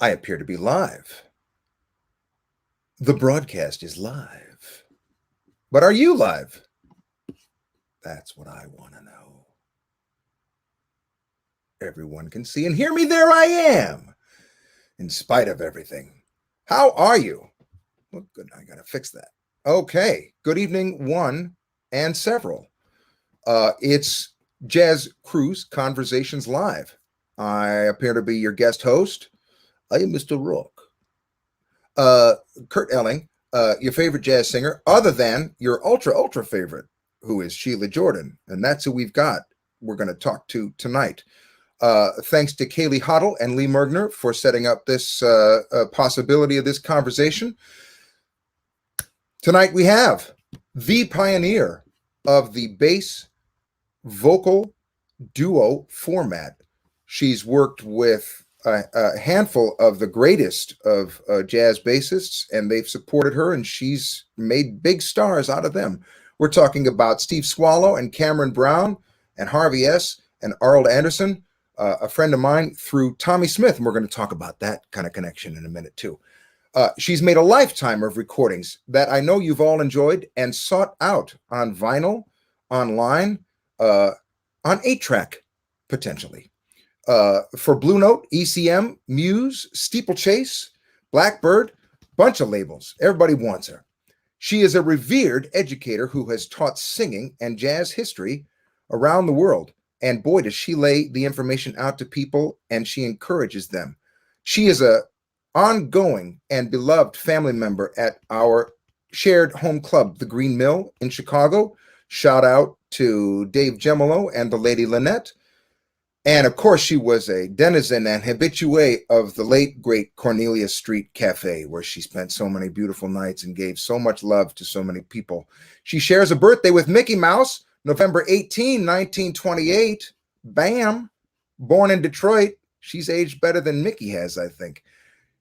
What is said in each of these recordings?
I appear to be live. The broadcast is live. But are you live? That's what I want to know. Everyone can see and hear me. There I am. In spite of everything. How are you? Well, good. I got to fix that. Okay. Good evening, one and several. It's Jazz Cruise Conversations Live. I appear to be your guest host. I am Mr. Rock. Kurt Elling, your favorite jazz singer, other than your ultra favorite, who is Sheila Jordan. And that's who we're going to talk to tonight. Thanks to Kaylee Hoddle and Lee Mergner for setting up this possibility of this conversation. Tonight we have the pioneer of the bass vocal duo format. She's worked with a handful of the greatest of jazz bassists, and they've supported her, and she's made big stars out of them. We're talking about Steve Swallow and Cameron Brown and Harvey S. and Arnold Anderson, a friend of mine through Tommy Smith, and we're going to talk about that kind of connection in a minute too. She's made a lifetime of recordings that I know you've all enjoyed and sought out on vinyl, online, on 8-track, potentially. For Blue Note, ECM, Muse, Steeplechase, Blackbird, bunch of labels. Everybody wants her. She is a revered educator who has taught singing and jazz history around the world. And boy, does she lay the information out to people, and she encourages them. She is a ongoing and beloved family member at our shared home club, the Green Mill in Chicago. Shout out to Dave Gemolo and the Lady Lynette. And of course, she was a denizen and habitué of the late, great Cornelia Street Cafe, where she spent so many beautiful nights and gave so much love to so many people. She shares a birthday with Mickey Mouse, November 18, 1928. Bam! Born in Detroit. She's aged better than Mickey has, I think.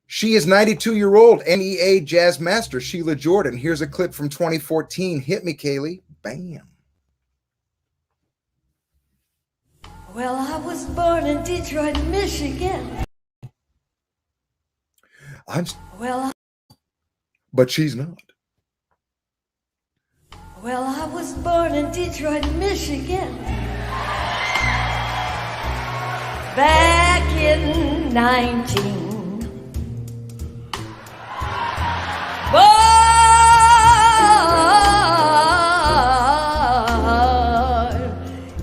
She is 92-year-old NEA jazz master Sheila Jordan. Here's a clip from 2014. Hit me, Kaylee. Bam. Well, I was born in Detroit, Michigan. But she's not. Well, I was born in Detroit, Michigan. Back in 19. Born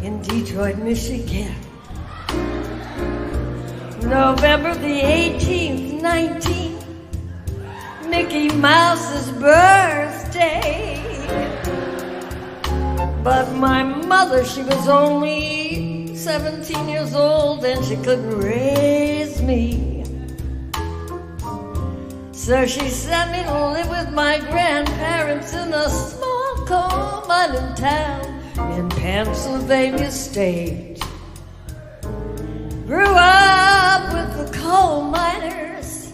in Detroit, Michigan. November the 18th, 19. Mickey Mouse's birthday. But my mother, she was only 17 years old and she couldn't raise me. So she sent me to live with my grandparents in a small coal mining town in Pennsylvania State. Grew up with the coal miners,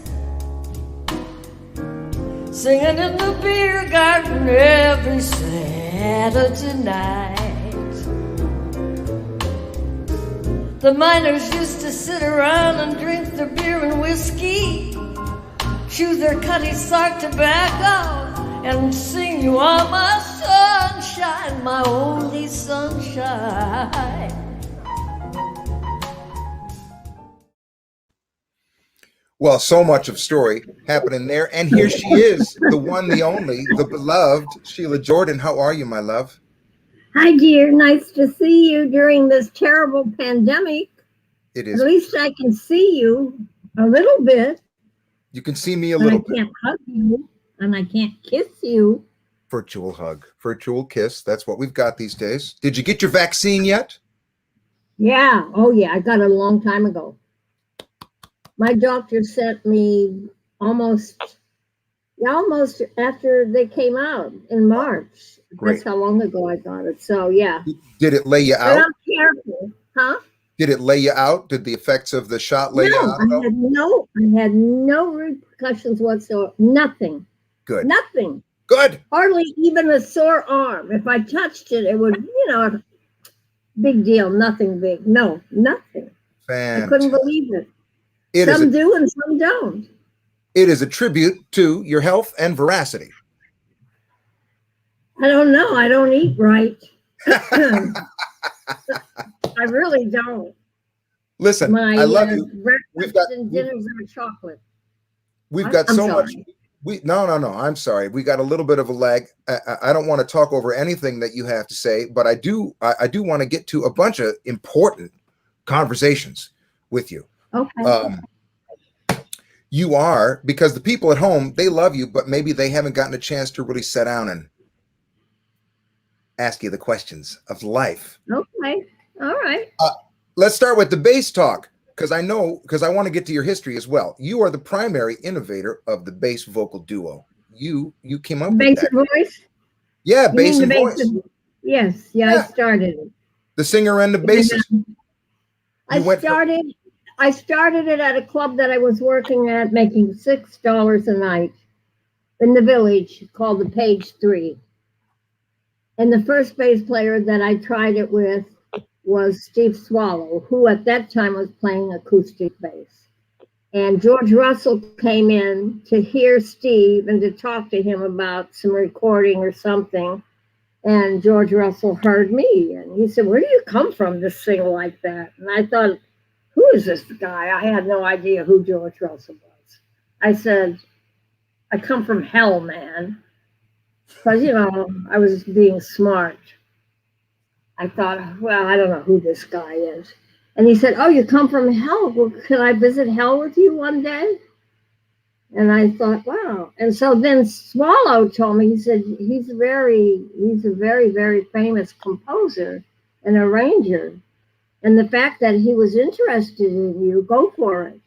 singing in the beer garden every Saturday night. The miners used to sit around and drink their beer and whiskey, chew their cutty sark tobacco, and sing, "You are my sunshine, my only sunshine." Well, so much of story happening there. And here she is, the one, the only, the beloved Sheila Jordan. How are you, my love? Hi, dear. Nice to see you during this terrible pandemic. It is. At least I can see you a little bit. You can see me a little bit. I can't hug you, and I can't kiss you. Virtual hug, virtual kiss. That's what we've got these days. Did you get your vaccine yet? Yeah. Oh, yeah. I got it a long time ago. My doctor sent me almost after they came out in March. Great. That's how long ago I got it. So, yeah. Did it lay you out? But I'm careful. Huh? Did it lay you out? Did the effects of the shot lay you out? I had no repercussions whatsoever. Nothing. Good. Nothing. Good. Hardly even a sore arm. If I touched it, it would, big deal. Nothing big. No, nothing. Fantastic. I couldn't believe it. It some is do and some people don't. It is a tribute to your health and veracity. I don't know. I don't eat right. I really don't. Listen, My I love you. breakfast and dinners are chocolate. We've got I'm so sorry. much. No. I'm sorry. We got a little bit of a lag. I don't want to talk over anything that you have to say, but I do want to get to a bunch of important conversations with you. Okay. You are, because the people at home, they love you, but maybe they haven't gotten a chance to really sit down and ask you the questions of life. Okay. All right. Let's start with the bass talk, because I want to get to your history as well. You are the primary innovator of the bass vocal duo. You came up with Bass that. and voice? Yeah, You bass mean and the voice. Yes. Yeah, Yeah. I started it. The singer and the bassist. I started it at a club that I was working at, making $6 a night in the village called the Page 3. And the first bass player that I tried it with was Steve Swallow, who at that time was playing acoustic bass. And George Russell came in to hear Steve and to talk to him about some recording or something. And George Russell heard me, and he said, "Where do you come from to sing like that?" And I thought, who is this guy? I had no idea who George Russell was. I said, "I come from hell, man." Because, I was being smart. I thought, well, I don't know who this guy is. And he said, "Oh, you come from hell? Well, can I visit hell with you one day?" And I thought, wow. And so then Swallow told me, he said, he's a very, very famous composer and arranger. And the fact that he was interested in you, go for it.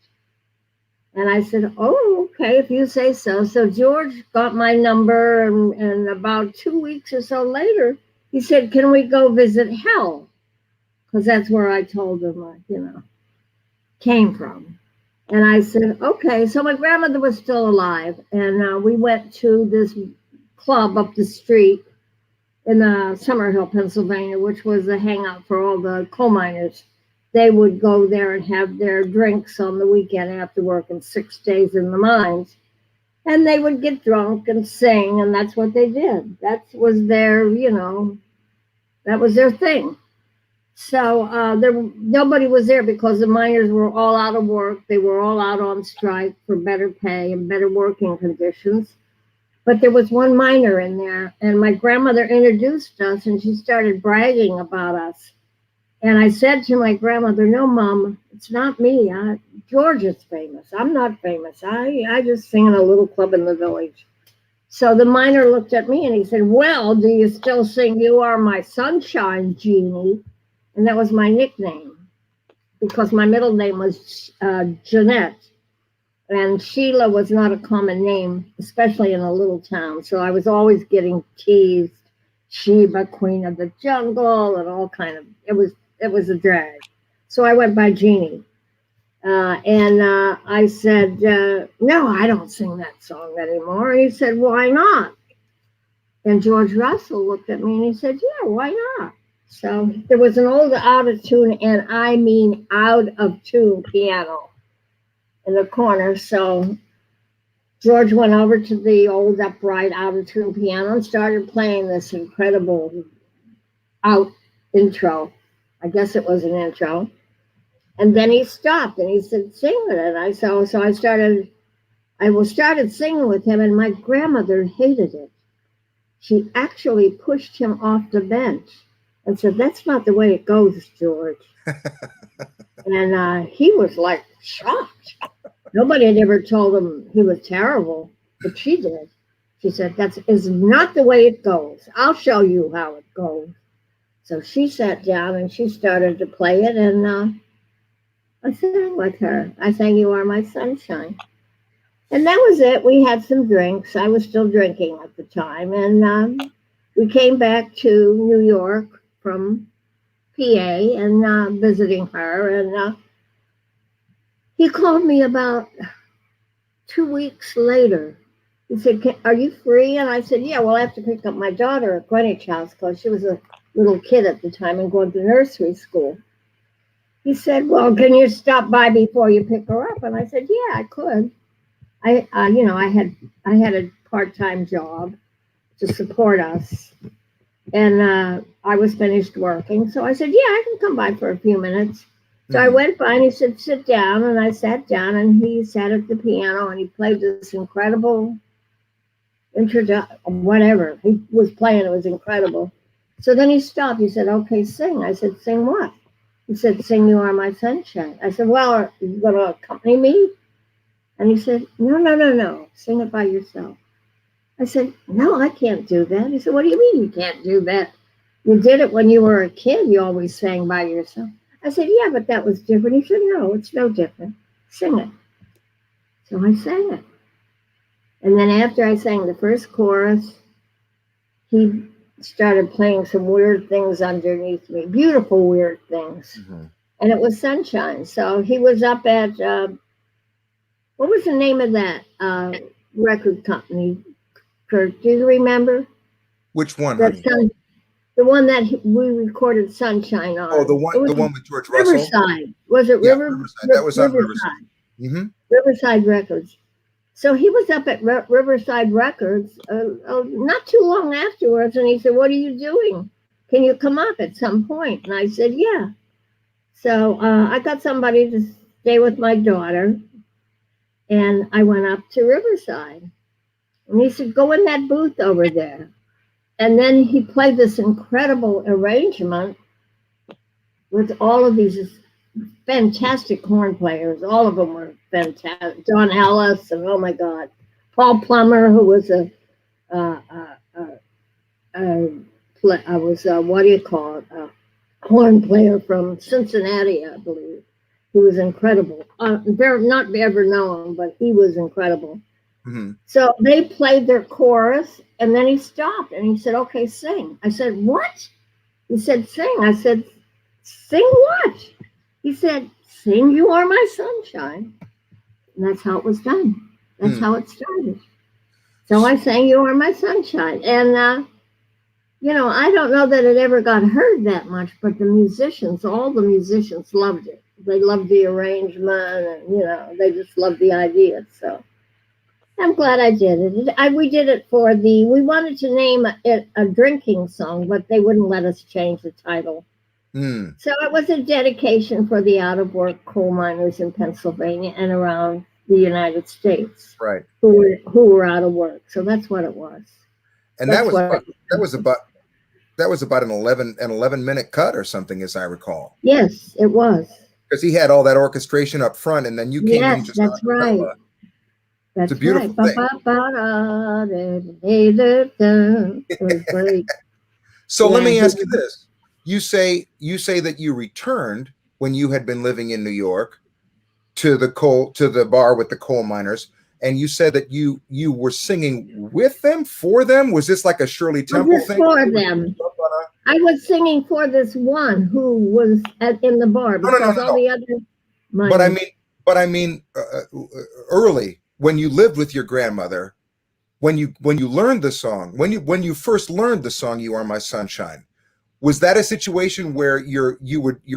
And I said, oh, okay, if you say so. So George got my number, and about 2 weeks or so later, he said, "Can we go visit hell?" Because that's where I told him I, came from. And I said, okay. So my grandmother was still alive, and we went to this club up the street in Summerhill, Pennsylvania, which was a hangout for all the coal miners. They would go there and have their drinks on the weekend after working 6 days in the mines. And they would get drunk and sing, and that's what they did. That was their, that was their thing. So nobody was there because the miners were all out of work. They were all out on strike for better pay and better working conditions. But there was one miner in there, and my grandmother introduced us, and she started bragging about us. And I said to my grandmother, "No, Mom, it's not me. George is famous. I'm not famous. I just sing in a little club in the village." So the miner looked at me and he said, "Well, do you still sing 'You Are My Sunshine, Jeannie'?" And that was my nickname because my middle name was Jeanette. And Sheila was not a common name, especially in a little town. So I was always getting teased, Sheba, Queen of the Jungle, and all kind of, it was a drag. So I went by Jeannie. And I said, "No, I don't sing that song anymore." And he said, "Why not?" And George Russell looked at me and he said, "Yeah, why not?" So there was an old out of tune, and I mean out of tune piano in the corner. So George went over to the old upright out of tune piano and started playing this incredible out intro. I guess it was an intro. And then he stopped and he said, "Sing with it." I started singing with him, and my grandmother hated it. She actually pushed him off the bench and said, "That's not the way it goes, George." And he was like shocked. Nobody had ever told him he was terrible, but she did. She said, "That is not the way it goes. I'll show you how it goes." So she sat down and she started to play it, and I sang with her. I sang "You Are My Sunshine." And that was it. We had some drinks. I was still drinking at the time. And we came back to New York from PA and visiting her. And he called me about 2 weeks later. He said, "Are you free?" And I said, "Yeah, well, I have to pick up my daughter at Greenwich House," because she was a little kid at the time and going to nursery school. he said, well, can you stop by before you pick her up? And I said, yeah, I could. You know, I had a part-time job to support us, and I was finished working. So I said, yeah, I can come by for a few minutes. So I went by and he said, sit down. And I sat down and he sat at the piano and he played this incredible whatever he was playing. It was incredible. So then he stopped. He said, okay, sing. I said, sing what? He said, sing You Are My Sunshine. I said, well, are you going to accompany me? And he said, no, sing it by yourself. I said, no, I can't do that. He said, what do you mean you can't do that? You did it when you were a kid. You always sang by yourself. I said, yeah, but that was different. He said, no, it's no different. Sing it. So I sang it. And then after I sang the first chorus, he started playing some weird things underneath me, beautiful weird things. And it was Sunshine. So he was up at, what was the name of that record company, Kurt? Do you remember? Which one? The one that we recorded Sunshine on. Oh, the one with George Russell? Riverside. Was it Riverside. That was on Riverside. Riverside Records. So he was up at Riverside Records not too long afterwards, and he said, what are you doing? Can you come up at some point? And I said, yeah. So I got somebody to stay with my daughter, and I went up to Riverside. And he said, go in that booth over there. And then he played this incredible arrangement with all of these fantastic horn players. All of them were fantastic. John Ellis and, oh my God, Paul Plummer, who was horn player from Cincinnati, I believe. He was incredible. Not ever known, but he was incredible. So they played their chorus, and then he stopped and he said, okay, sing. I said, what? He said, sing. I said, sing what? He said, sing You Are My Sunshine. And that's how it was done. That's how it started. So I sang You Are My Sunshine. And, you know, I don't know that it ever got heard that much, but the musicians, all the musicians loved it. They loved the arrangement, and, you know, they just loved the idea. So I'm glad I did it. We did it we wanted to name it a drinking song, but they wouldn't let us change the title. So it was a dedication for the out-of-work coal miners in Pennsylvania and around the United States, right? Who were out of work. So that's what it was. And that was about an 11-minute cut or something, as I recall. Yes, it was. Because he had all that orchestration up front, and then you came in just. That's right. It's a beautiful thing. It was great. So let me ask you this. You say that you returned when you had been living in New York to the bar with the coal miners, and you said that you were singing with them, for them. Was this like a Shirley Temple thing? For them. I was singing for this one who was in the bar because all the other miners. But I mean, early when you lived with your grandmother, when you learned the song, when you first learned the song "You Are My Sunshine." Was that a situation where your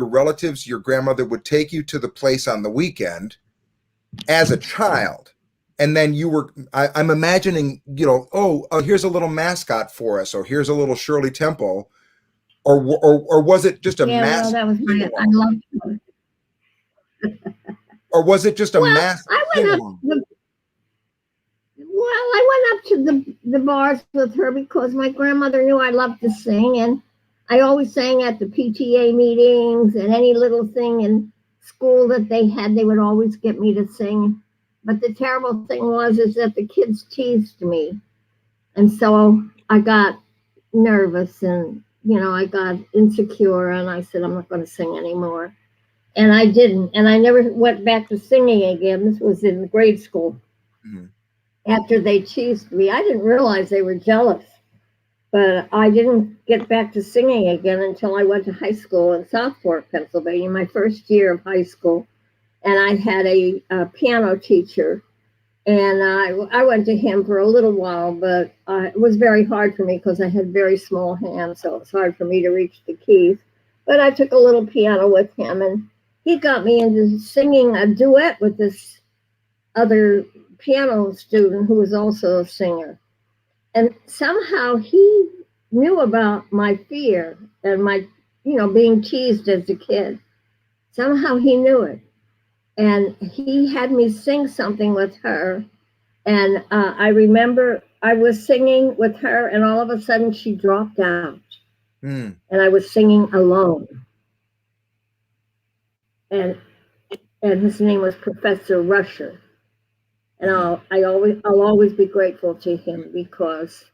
relatives, your grandmother would take you to the place on the weekend as a child, and then you were? I'm imagining, you know, oh, here's a little mascot for us, or here's a little Shirley Temple, or was it just a mass? No, that was I loved it. Or was it just a mass? I went up to the bars with her because my grandmother knew I loved to sing, and I always sang at the PTA meetings and any little thing in school that they had, they would always get me to sing. But the terrible thing is that the kids teased me. And so I got nervous and, you know, I got insecure, and I said, I'm not going to sing anymore. And I didn't. And I never went back to singing again. This was in grade school. After they teased me, I didn't realize they were jealous. But I didn't get back to singing again until I went to high school in South Fork, Pennsylvania, my first year of high school. And I had a piano teacher, and I went to him for a little while, but it was very hard for me because I had very small hands, so it's hard for me to reach the keys. But I took a little piano with him, and he got me into singing a duet with this other piano student who was also a singer. And somehow he knew about my fear and my, being teased as a kid. Somehow he knew it. And he had me sing something with her. And I remember I was singing with her, and all of a sudden she dropped out. And I was singing alone. And his name was Professor Rusher. And I'll always be grateful to him because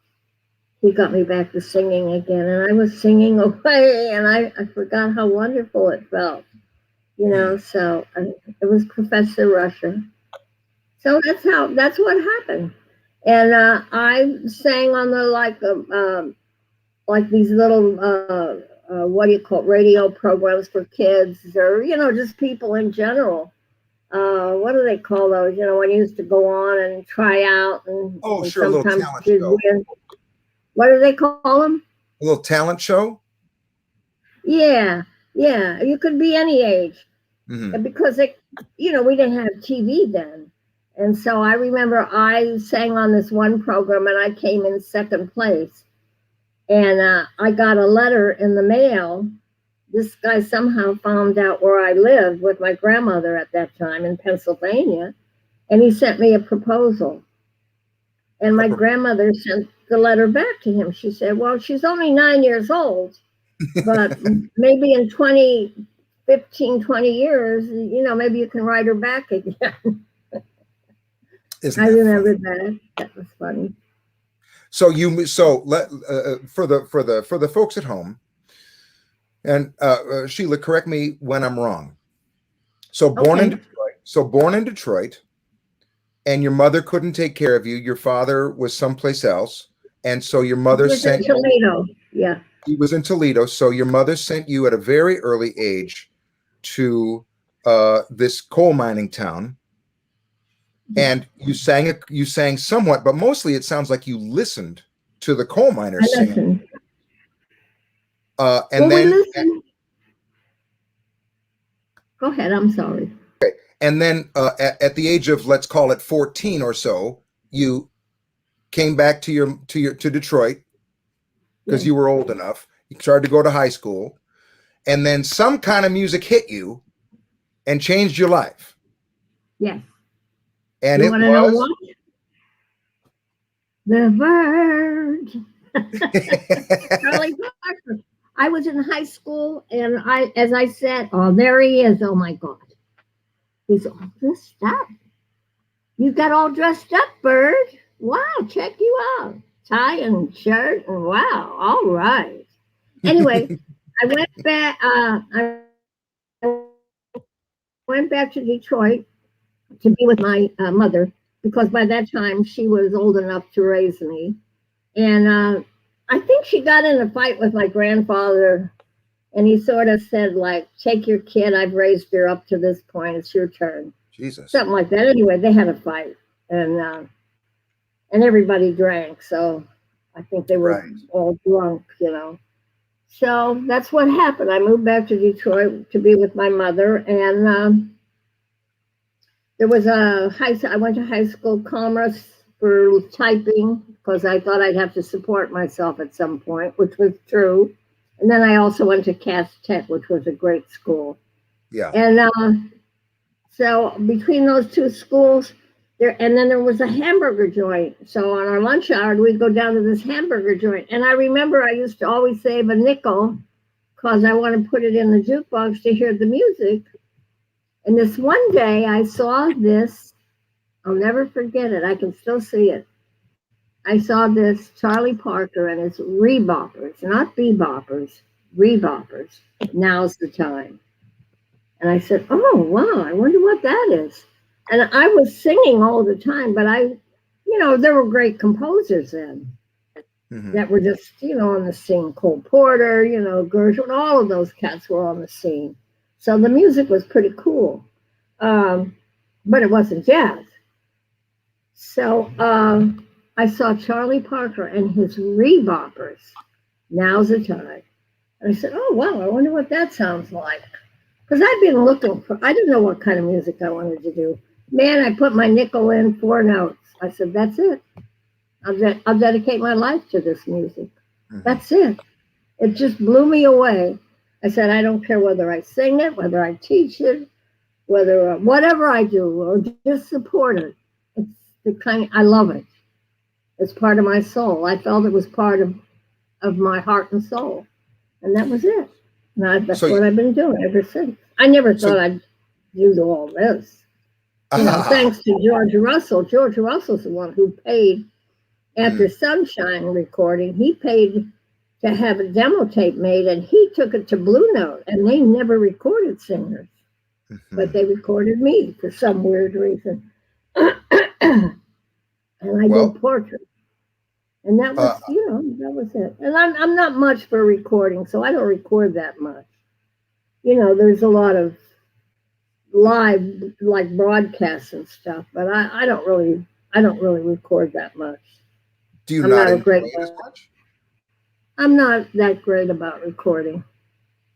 he got me back to singing again. And I was singing away, and I forgot how wonderful it felt, so it was Professor Rusher. So that's what happened. And I sang on the like these little, radio programs for kids, or, just people in general. What do they call those? When you used to go on and try out and, sure, a little talent show. What do they call them? A little talent show? Yeah. You could be any age. Because we didn't have TV then. And so I remember I sang on this one program and I came in second place. And I got a letter in the mail. This guy somehow found out where I lived with my grandmother at that time in Pennsylvania. And he sent me a proposal. And my grandmother sent the letter back to him. She said, well, she's only 9 years old, but maybe in 15, 20 years, maybe you can write her back again. I remember that. That was funny. So for the folks at home, and Sheila, correct me when I'm wrong. So born in Detroit, and your mother couldn't take care of you. Your father was someplace else, and so your mother sent you. Toledo. Yeah. He was in Toledo, so your mother sent you at a very early age to this coal mining town. And you sang somewhat, but mostly it sounds like you listened to the coal miners singing. Go ahead, I'm sorry. Okay. And then at the age of, let's call it 14 or so, you came back to Detroit because you were old enough. You started to go to high school, and then some kind of music hit you and changed your life. Yes. And you it know was what? The Verge. Charlie Parker. I was in high school, and as I said, oh, there he is. Oh my God, he's all dressed up. You got all dressed up, Bird. Wow, check you out. Tie and shirt, and wow, all right. Anyway, I went back to Detroit to be with my mother, because by that time she was old enough to raise me. And I think she got in a fight with my grandfather, and he sort of said, like, take your kid, I've raised her up to this point, it's your turn. Jesus. Something like that. Anyway, they had a fight, and everybody drank, so I think they were all drunk, So that's what happened. I moved back to Detroit to be with my mother, and there was I went to high school commerce for typing because I thought I'd have to support myself at some point, which was true. And then I also went to Cass Tech, which was a great school. Yeah. And so between those two schools, and then there was a hamburger joint. So on our lunch hour, we'd go down to this hamburger joint. And I remember I used to always save a nickel because I want to put it in the jukebox to hear the music. And this one day I saw this, I'll never forget it. I can still see it. I saw this Charlie Parker and his reboppers, not beboppers, reboppers. Now's the time. And I said, oh, wow, I wonder what that is. And I was singing all the time, but there were great composers then that were just, on the scene. Cole Porter, Gershwin, all of those cats were on the scene. So the music was pretty cool, but it wasn't jazz. So I saw Charlie Parker and his reboppers, Now's the Time. And I said, oh, wow, I wonder what that sounds like. Because I've been looking for, I didn't know what kind of music I wanted to do. Man, I put my nickel in 4 notes. I said, that's it. I'll dedicate my life to this music. Mhm. That's it. It just blew me away. I said, I don't care whether I sing it, whether I teach it, whether whatever I do, or just support it. It's the kind, I love it. It's part of my soul. I felt it was part of my heart and soul. And that was it. And that's what I've been doing ever since. I never thought I'd do all this. You know, thanks to George Russell. George Russell's the one who paid, after Sunshine recording, he paid to have a demo tape made, and he took it to Blue Note, and they never recorded singers. But they recorded me for some weird reason. And I did portraits. And that was, you know, that was it. And I'm not much for recording, so I don't record that much. You know, there's a lot of live, like broadcasts and stuff, but I don't really record that much. Do you not enjoy it as much? I'm not that great about recording.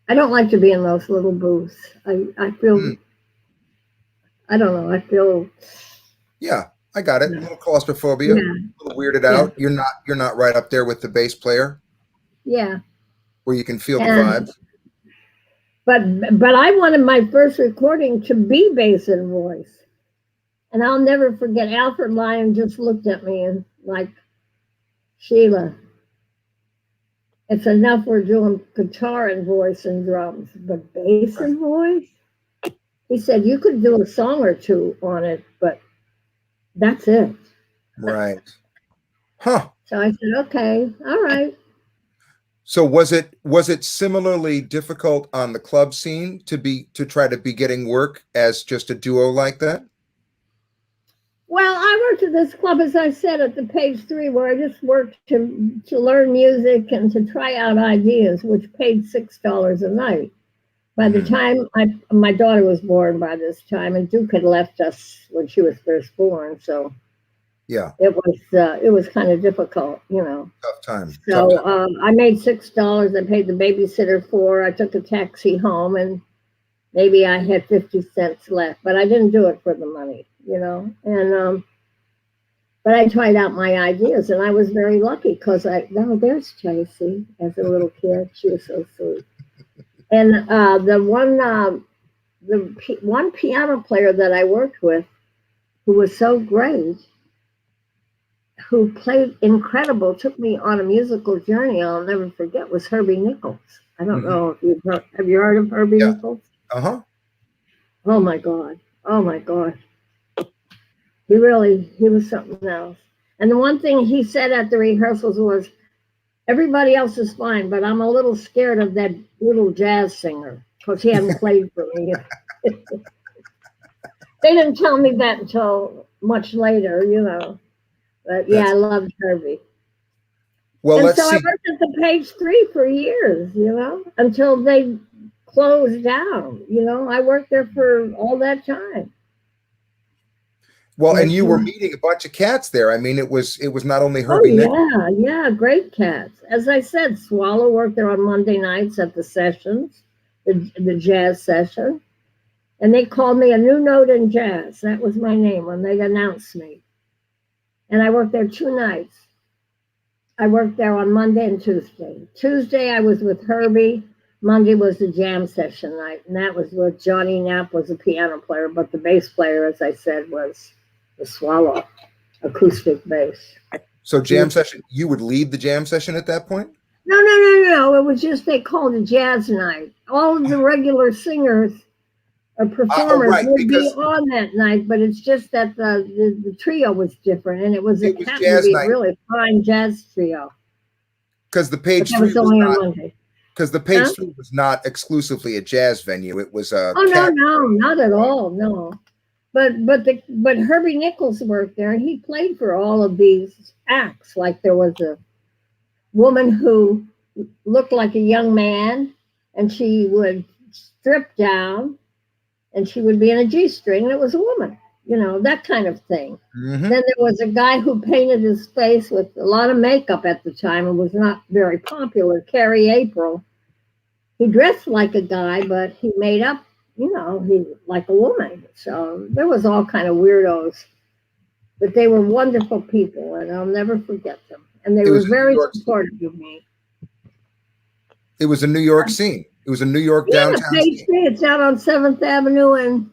I don't like to be in those little booths. I feel, I don't know, I feel. Yeah, I got it. A little claustrophobia, a little weirded out. You're not right up there with the bass player. Yeah. Where you can feel the vibes. But I wanted my first recording to be bass and voice. And I'll never forget, Alfred Lyon just looked at me and like, Sheila, it's enough we're doing guitar and voice and drums, but bass and voice? He said, you could do a song or two on it, but that's it. Right. Huh. So I said, okay, all right. So was it similarly difficult on the club scene to try to be getting work as just a duo like that? Well, I worked at this club, as I said, at the Page 3, where I just worked to learn music and to try out ideas, which paid $6 a night. By the time my daughter was born by this time, and Duke had left us when she was first born, so yeah, it was kind of difficult, you know. Tough time. So I made $6. I paid the babysitter $4. I took a taxi home, and maybe I had 50 cents left, but I didn't do it for the money, you know. And but I tried out my ideas, and I was very lucky because there's Tracy as a little kid. She was so sweet. And the one piano player that I worked with, who was so great, who played incredible, took me on a musical journey I'll never forget, was Herbie Nichols. I don't know if have you heard of Herbie Nichols? Uh-huh. Oh my God. Oh my God. He was something else. And the one thing he said at the rehearsals was, everybody else is fine, but I'm a little scared of that little jazz singer because he hadn't played for me. They didn't tell me that until much later, you know. But yeah, I loved Herbie. Well, and let's so see. I worked at the Page 3 for years, you know, until they closed down. You know, I worked there for all that time. Well, and you were meeting a bunch of cats there. I mean, it was not only Herbie Nichols. Yeah, great cats. As I said, Swallow worked there on Monday nights at the sessions, the jazz session. And they called me a new note in jazz. That was my name when they announced me. And I worked there 2 nights. I worked there on Monday and Tuesday. Tuesday, I was with Herbie. Monday was the jam session night. And that was with Johnny Knapp was a piano player. But the bass player, as I said, was the Swallow, acoustic bass. So jam session, you would lead the jam session at that point? No. It was just they called it jazz night. All of the regular singers or performers would be on that night, but it's just that the trio was different, and it was a really fine jazz trio. Because the Page 3 was only on Monday. Because the Page 3 was not exclusively a jazz venue; it was a. No, not at all, no. But Herbie Nichols worked there, and he played for all of these acts. Like there was a woman who looked like a young man, and she would strip down, and she would be in a G-string, and it was a woman, you know, that kind of thing. Then there was a guy who painted his face with a lot of makeup at the time and was not very popular, Carrie April. He dressed like a guy, but he made up he like a woman. So there was all kind of weirdos, but they were wonderful people, and I'll never forget them. And they were very supportive of me. It was a New York scene. It was a New York downtown scene. It's out on 7th Avenue, and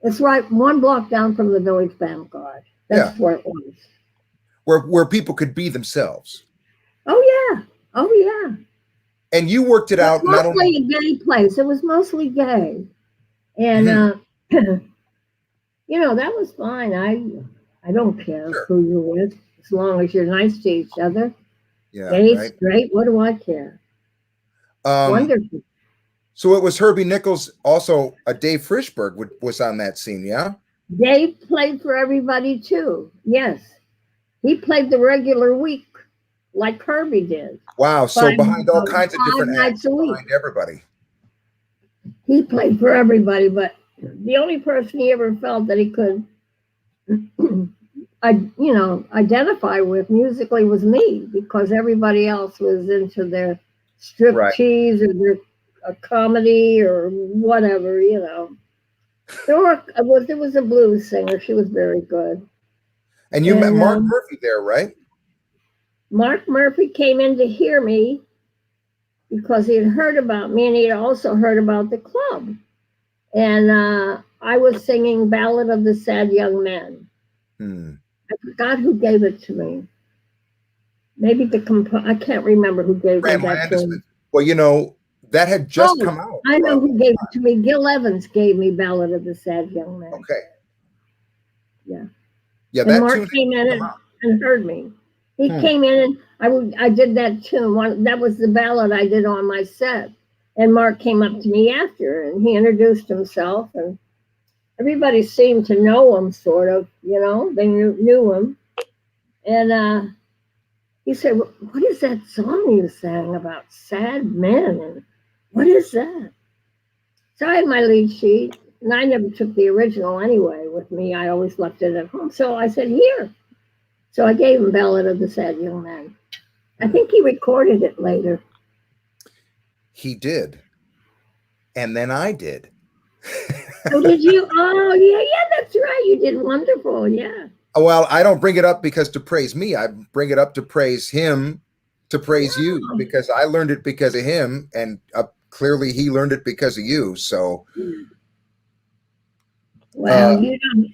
it's right 1 block down from the Village Vanguard. That's where it was. Where people could be themselves. Oh yeah. And you worked it out. Not only a gay place. It was mostly gay, and that was fine. I don't care who you're with, as long as you're nice to each other. Yeah, gay, straight. What do I care? Wonderful. So it was Herbie Nichols. Also, Dave Frischberg was on that scene. Yeah. Dave played for everybody too. Yes, he played the regular week like Herbie did. Wow! So behind all kinds of different acts, behind everybody. He played for everybody, but the only person he ever felt that he could, identify with musically was me, because everybody else was into their striptease or their comedy or whatever. There was a blues singer. She was very good. And you met Mark Murphy there, right? Mark Murphy came in to hear me because he had heard about me, and he had also heard about the club. And I was singing Ballad of the Sad Young Man. I forgot who gave it to me. Maybe I can't remember who gave it to me. Well, that had just come out. I know who gave it to me. Gil Evans gave me Ballad of the Sad Young Man. Okay. Yeah. Yeah, and Mark came in and heard me. He came in, and I did that tune. That was the ballad I did on my set. And Mark came up to me after, and he introduced himself, and everybody seemed to know him, sort of. They knew him. And he said, "What is that song you sang about sad men? And what is that?" So I had my lead sheet, and I never took the original anyway with me. I always left it at home. So I said, "Here." So I gave him Ballad of the Sad Young Man. I think he recorded it later. He did. And then I did. Oh, did you? Oh, yeah, that's right. You did wonderful, yeah. Well, I don't bring it up because to praise me. I bring it up to praise him, to praise you, because I learned it because of him, and clearly he learned it because of you. So, well,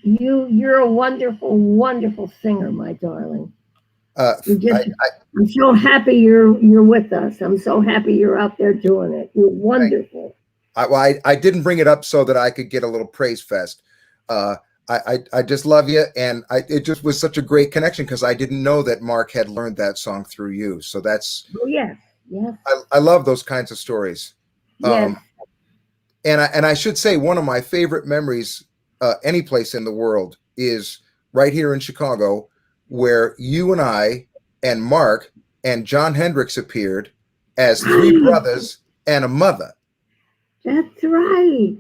you're a wonderful, wonderful singer, my darling. I'm so happy you're with us. I'm so happy you're out there doing it. You're wonderful. I didn't bring it up so that I could get a little praise fest. I just love you, and it just was such a great connection because I didn't know that Mark had learned that song through you. So that's yes. I love those kinds of stories. Yes. And I should say one of my favorite memories, any place in the world, is right here in Chicago, where you and I and Mark and John Hendricks appeared as 3 brothers and a mother. That's right.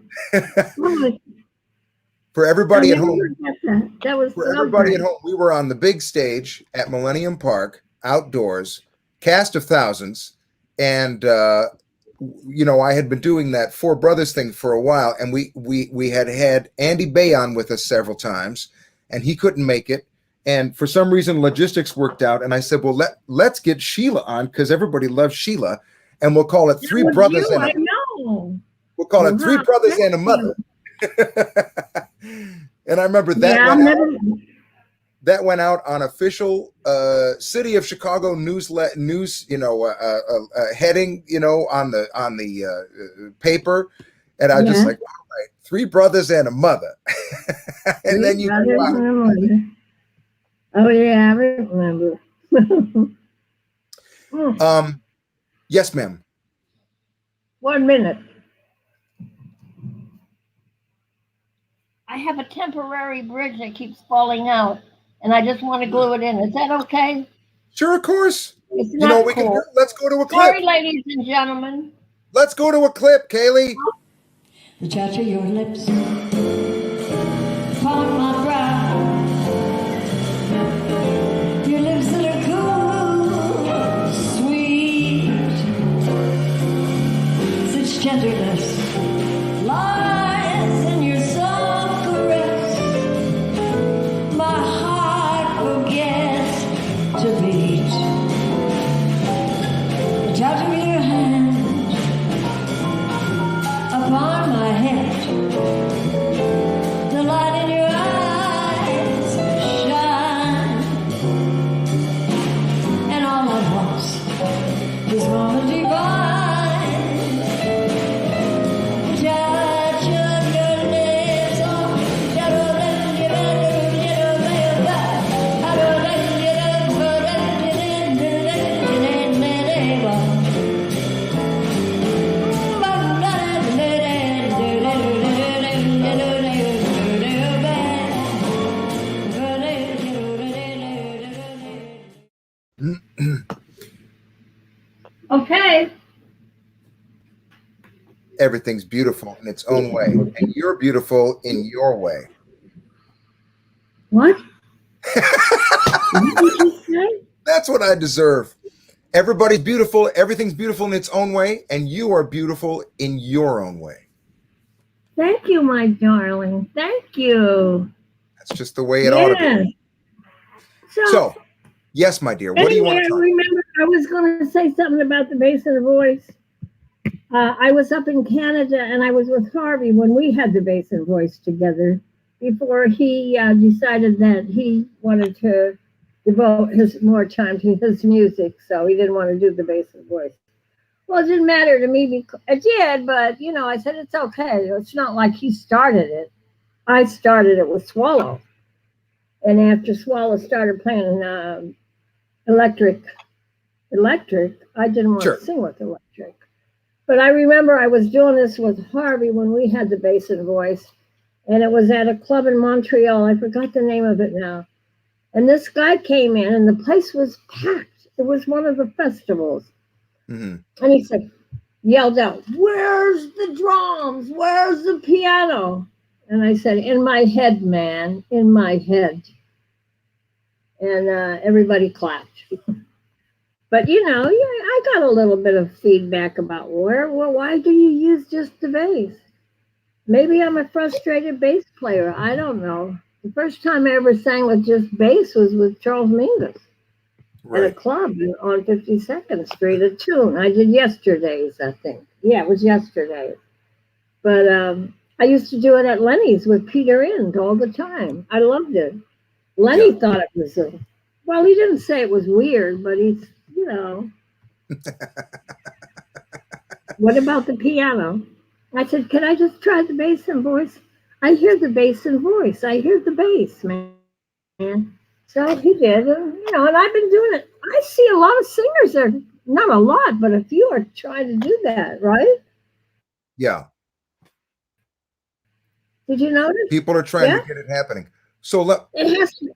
For everybody at home, that was for everybody at home, we were on the big stage at Millennium Park, outdoors, cast of thousands, and I had been doing that 4 brothers thing for a while, and we had Andy Bay on with us several times, and he couldn't make it, and for some reason logistics worked out, and I said, well, let's get Sheila on because everybody loves Sheila, and we'll call it 3 brothers and we'll call it 3 brothers and a mother. And I remember that that went out on official City of Chicago news heading, on the paper, and I was just like, all right, 3 brothers and a mother. And then you oh yeah, I remember. Yes, ma'am. 1 minute. I have a temporary bridge that keeps falling out, and I just want to glue it in. Is that okay? Sure, of course. It's not cool. Let's go to a clip. Sorry, ladies and gentlemen. Let's go to a clip, Kaylee. The touch of your lips upon my brow. Your lips that are cool, sweet, such tenderness. Love okay. Everything's beautiful in its own way, and you're beautiful in your way. What? What did you say? That's what I deserve. Everybody's beautiful. Everything's beautiful in its own way, and you are beautiful in your own way. Thank you, my darling. Thank you. That's just the way it ought to Yes. be. So, yes, my dear. What do you want to anyway, talk I remember I was going to say something about the bass and the voice. I was up in Canada, and I was with Harvey when we had the bass and voice together before he decided that he wanted to devote his more time to his music, so he didn't want to do the bass and voice. Well, it didn't matter to me because it did, but you know, I said it's okay. It's not like he started it. I started it with Swallow, and after Swallow started playing electric, I didn't want Sure. to sing with electric. But I remember I was doing this with Harvey when we had the bass and voice, and it was at a club in Montreal. I forgot the name of it now. And this guy came in, and the place was packed. It was one of the festivals. Mm-hmm. And he said, yelled out, "Where's the drums? Where's the piano?" And I said, "In my head, man, in my head." And everybody clapped. But you know, yeah, I got a little bit of feedback about why do you use just the bass? Maybe I'm a frustrated bass player. I don't know. The first time I ever sang with just bass was with Charles Mingus at a club on 52nd Street, a tune. I did Yesterdays, I think. Yeah, it was Yesterdays. But I used to do it at Lenny's with Peter Ind all the time. I loved it. Lenny thought it was well, he didn't say it was weird, but he's, you know. What about the piano? I said, "Can I just try the bass and voice?" I hear the bass and voice. I hear the bass, man. So he did, and, you know, and I've been doing it. I see a lot of singers there, not a lot, but a few are trying to do that, right? Yeah. Did you notice? People are trying to get it happening. So It has to.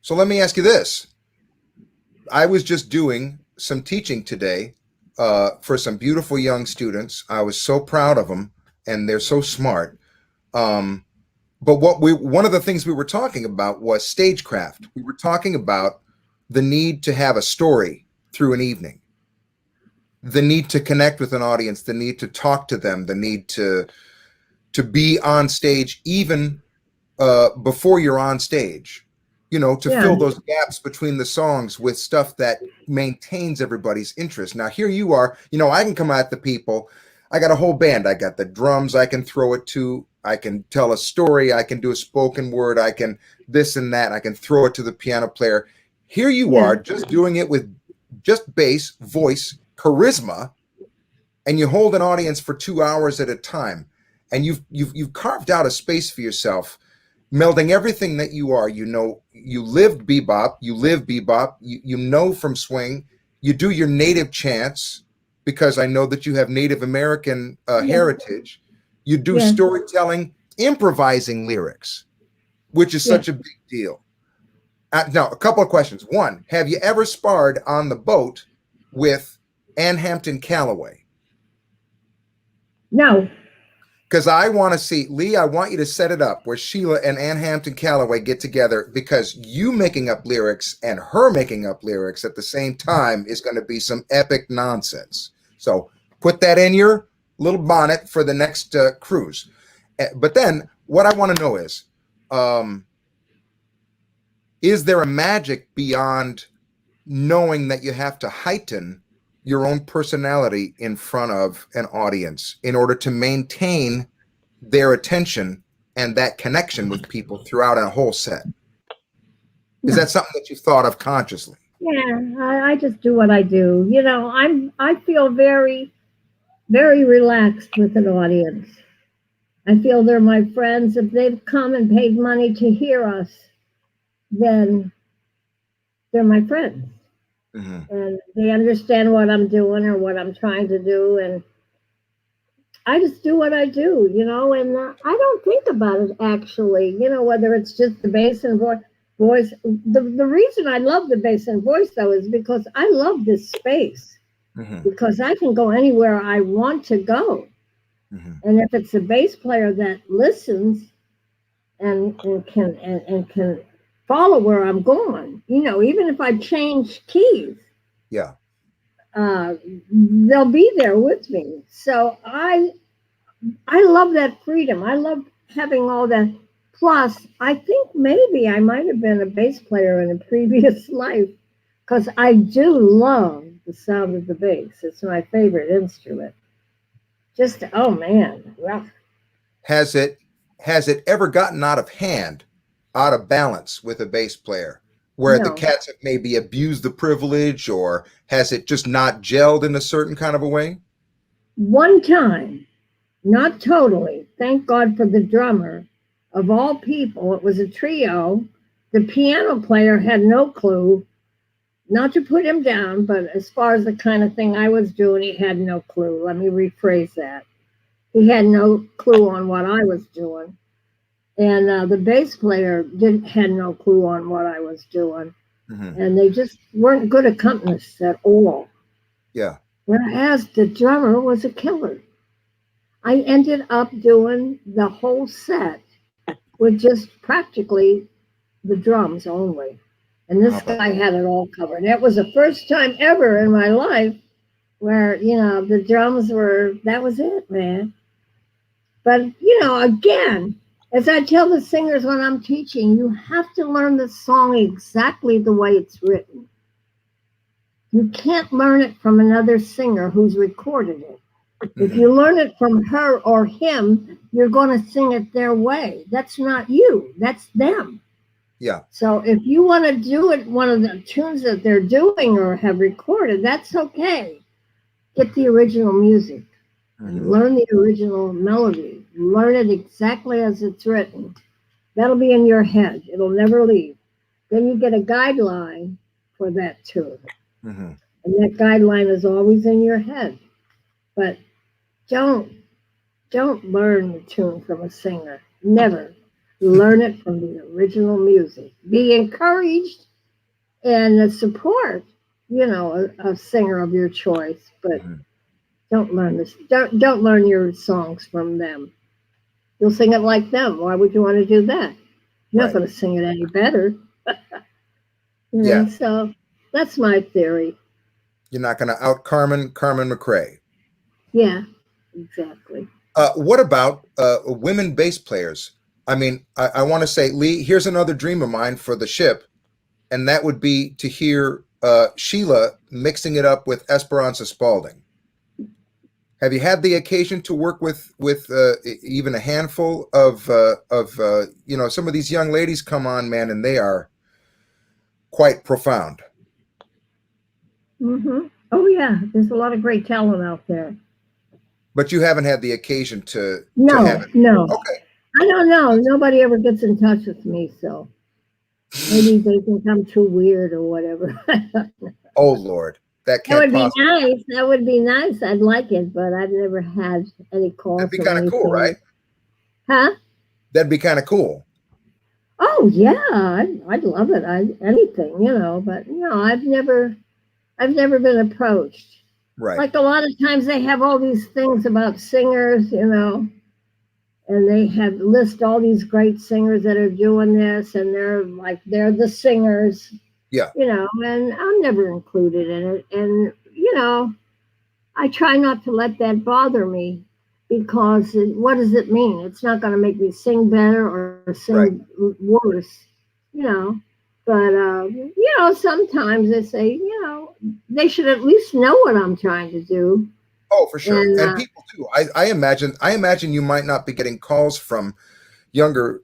So let me ask you this. I was just doing some teaching today for some beautiful young students. I was so proud of them, and they're so smart. But one of the things we were talking about was stagecraft. We were talking about the need to have a story through an evening, the need to connect with an audience, the need to talk to them, the need to be on stage even before you're on stage. You know, to fill those gaps between the songs with stuff that maintains everybody's interest. Now, here you are, you know, I can come at the people. I got a whole band. I got the drums I can throw it to. I can tell a story. I can do a spoken word. I can this and that. I can throw it to the piano player. Here you are just doing it with just bass, voice, charisma, and you hold an audience for 2 hours at a time. And you've carved out a space for yourself, melding everything that you are. You know, you lived bebop, you live bebop, you know from swing, you do your native chants, because I know that you have Native American heritage. You do storytelling, improvising lyrics, which is such a big deal. Now, a couple of questions. One, have you ever sparred on the boat with Ann Hampton Callaway? No. Because I want to see, Lee, I want you to set it up where Sheila and Ann Hampton Callaway get together, because you making up lyrics and her making up lyrics at the same time is going to be some epic nonsense. So put that in your little bonnet for the next cruise. But then what I want to know is there a magic beyond knowing that you have to heighten your own personality in front of an audience in order to maintain their attention and that connection with people throughout a whole set? Is that something that you've thought of consciously? Yeah, I just do what I do. You know, I feel very, very relaxed with an audience. I feel they're my friends. If they've come and paid money to hear us, then they're my friends. Mm-hmm. And they understand what I'm doing or what I'm trying to do. And I just do what I do, you know, and I don't think about it actually, you know, whether it's just the bass and voice. voice. The reason I love the bass and voice though is because I love this space, because I can go anywhere I want to go. And if it's a bass player that listens and can follow where I'm going, you know, even if I change keys, they'll be there with me. So I love that freedom. I love having all that. Plus, I think maybe I might have been a bass player in a previous life, because I do love the sound of the bass. It's my favorite instrument. Just, oh man. Well, Has it ever gotten out of hand, out of balance with a bass player, where the No. cats have maybe abused the privilege, or has it just not gelled in a certain kind of a way? One time, not totally, thank God for the drummer, of all people, it was a trio. The piano player had no clue, not to put him down, but as far as the kind of thing I was doing, he had no clue. Let me rephrase that. He had no clue on what I was doing. And the bass player had no clue on what I was doing. And they just weren't good accompanists at all. Yeah. Whereas the drummer was a killer. I ended up doing the whole set with just practically the drums only. And this guy had it all covered. It was the first time ever in my life where, you know, the drums were, that was it, man. But, you know, again, as I tell the singers when I'm teaching, you have to learn the song exactly the way it's written. You can't learn it from another singer who's recorded it. If you learn it from her or him, you're going to sing it their way. That's not you. That's them. Yeah. So if you want to do it, one of the tunes that they're doing or have recorded, that's okay. Get the original music. Learn the original melody. Learn it exactly as it's written. That'll be in your head. It'll never leave. Then you get a guideline for that tune. And that guideline is always in your head. But don't learn the tune from a singer. Never. Learn it from the original music. Be encouraged and support, you know, a singer of your choice, but don't learn this. Don't learn your songs from them. You'll sing it like them. Why would you want to do that? You're not going to sing it any better. You know, so that's my theory. You're not going to out Carmen McRae. Yeah, exactly. What about women bass players? I mean, I want to say, Lee, here's another dream of mine for the ship, and that would be to hear Sheila mixing it up with Esperanza Spalding. Have you had the occasion to work with even a handful of you know, some of these young ladies come on, man, and they are quite profound. Oh yeah, there's a lot of great talent out there. But you haven't had the occasion to have it. No. Okay. I don't know. Nobody ever gets in touch with me, so maybe they think I'm too weird or whatever. Oh Lord, that can't possibly. Nice. That would be nice. I'd like it, but I've never had any calls. That'd be kind of cool, right? Huh? That'd be kind of cool. Oh yeah, I'd love it. Anything, you know. But no, I've never been approached. Right. Like a lot of times they have all these things about singers, you know. And they have list all these great singers that are doing this, and they're the singers. Yeah. You know, and I'm never included in it. And, you know, I try not to let that bother me, because what does it mean? It's not going to make me sing better or sing worse, you know. But, you know, sometimes they say, you know, they should at least know what I'm trying to do. Oh, for sure. And people too. I imagine you might not be getting calls from younger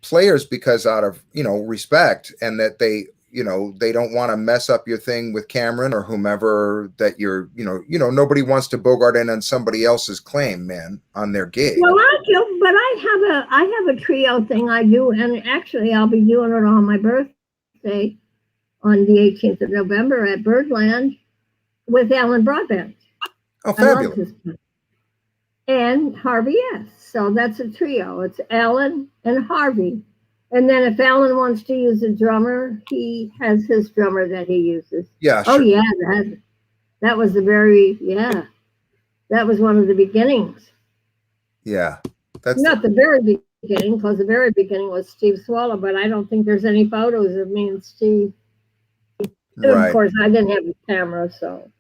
players because out of, you know, respect, and that they, you know, they don't want to mess up your thing with Cameron or whomever that you're, you know, nobody wants to bogart in on somebody else's claim, man, on their gig. Well, I do, but I have a trio thing I do, and actually I'll be doing it on my birthday on the 18th of November at Birdland with Alan Broadbent. Oh, fabulous. And Harvey S. So that's a trio. It's Alan and Harvey. And then if Alan wants to use a drummer, he has his drummer that he uses. Yeah, Oh sure. yeah, that was that was one of the beginnings. Yeah, that's Not the very beginning, because the very beginning was Steve Swallow, but I don't think there's any photos of me and Steve. And of right. course, I didn't have a camera, so.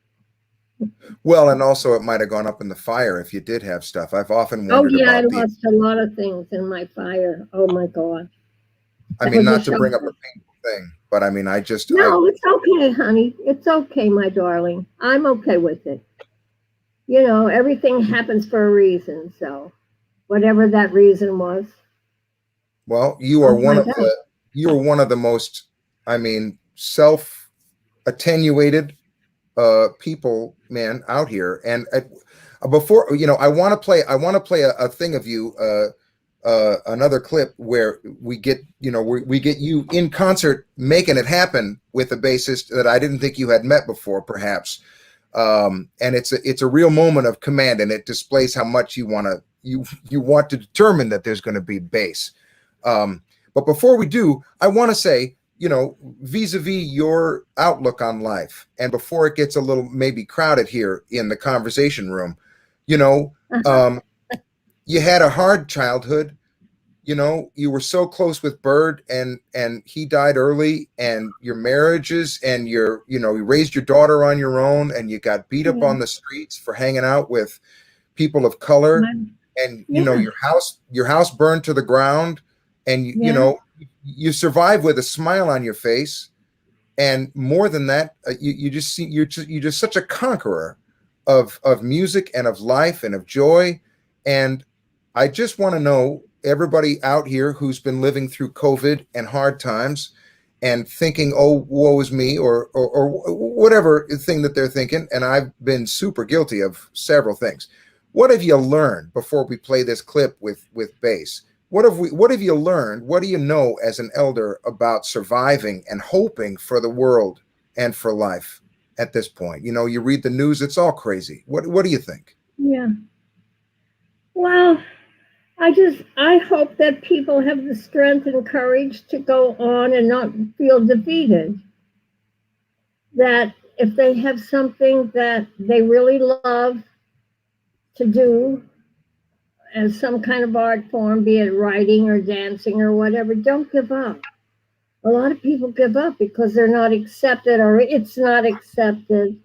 Well, and also it might have gone up in the fire if you did have stuff. I've often Oh wondered yeah, I about the. lost a lot of things in my fire. Oh my God. I That mean, was a not to bring up shock. a painful thing, but I mean, I No, it's okay, honey. It's okay, my darling. I'm okay with it. You know, everything happens for a reason, so whatever that reason was. well, you are I'll one of find out. one of the most, I mean, self attenuated people, man, out here. And before, you know, I want to play a thing of you, another clip where we get, you know, we get you in concert making it happen with a bassist that I didn't think you had met before, perhaps. And it's a real moment of command, and it displays how much you want to determine that there's going to be bass. But before we do, I want to say, you know, vis-a-vis your outlook on life, and before it gets a little maybe crowded here in the conversation room, you know, you had a hard childhood. You know, you were so close with Bird, and he died early, and your marriages, and you raised your daughter on your own, and you got beat up on the streets for hanging out with people of color, and you know, your house burned to the ground, and you know, you survive with a smile on your face, and more than that, you're just such a conqueror of music and of life and of joy. And I just want to know, everybody out here who's been living through COVID and hard times and thinking, oh, woe is me, or whatever thing that they're thinking, and I've been super guilty of several things. What have you learned before we play this clip with bass? What have you learned? What do you know as an elder about surviving and hoping for the world and for life at this point? You know, you read the news, it's all crazy. What do you think? Yeah. Well, I hope that people have the strength and courage to go on and not feel defeated. That if they have something that they really love to do as some kind of art form, be it writing or dancing or whatever, don't give up. A lot of people give up because they're not accepted or it's not accepted.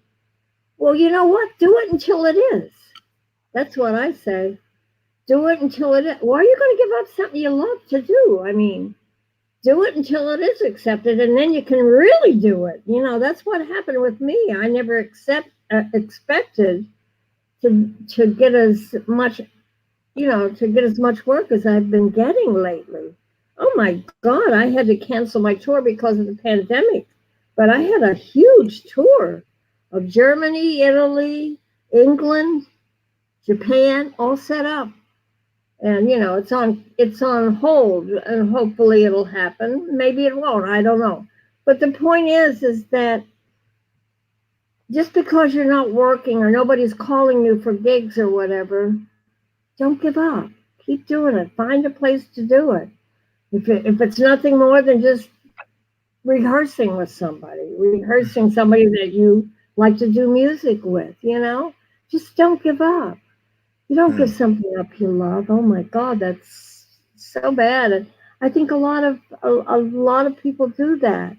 Well, you know what? Do it until it is. That's what I say. Do it until it is. Why are you going to give up something you love to do? I mean, do it until it is accepted, and then you can really do it. You know, that's what happened with me. I never expected to get as much, to get as much work as I've been getting lately. Oh my God, I had to cancel my tour because of the pandemic. But I had a huge tour of Germany, Italy, England, Japan, all set up. And it's on hold, and hopefully it'll happen. Maybe it won't, I don't know. But the point is that just because you're not working or nobody's calling you for gigs or whatever, don't give up. Keep doing it. Find a place to do it. If it's nothing more than just rehearsing with somebody that you like to do music with, just don't give up. You don't give something up you love. Oh my God, that's so bad. And I think a lot of people do that.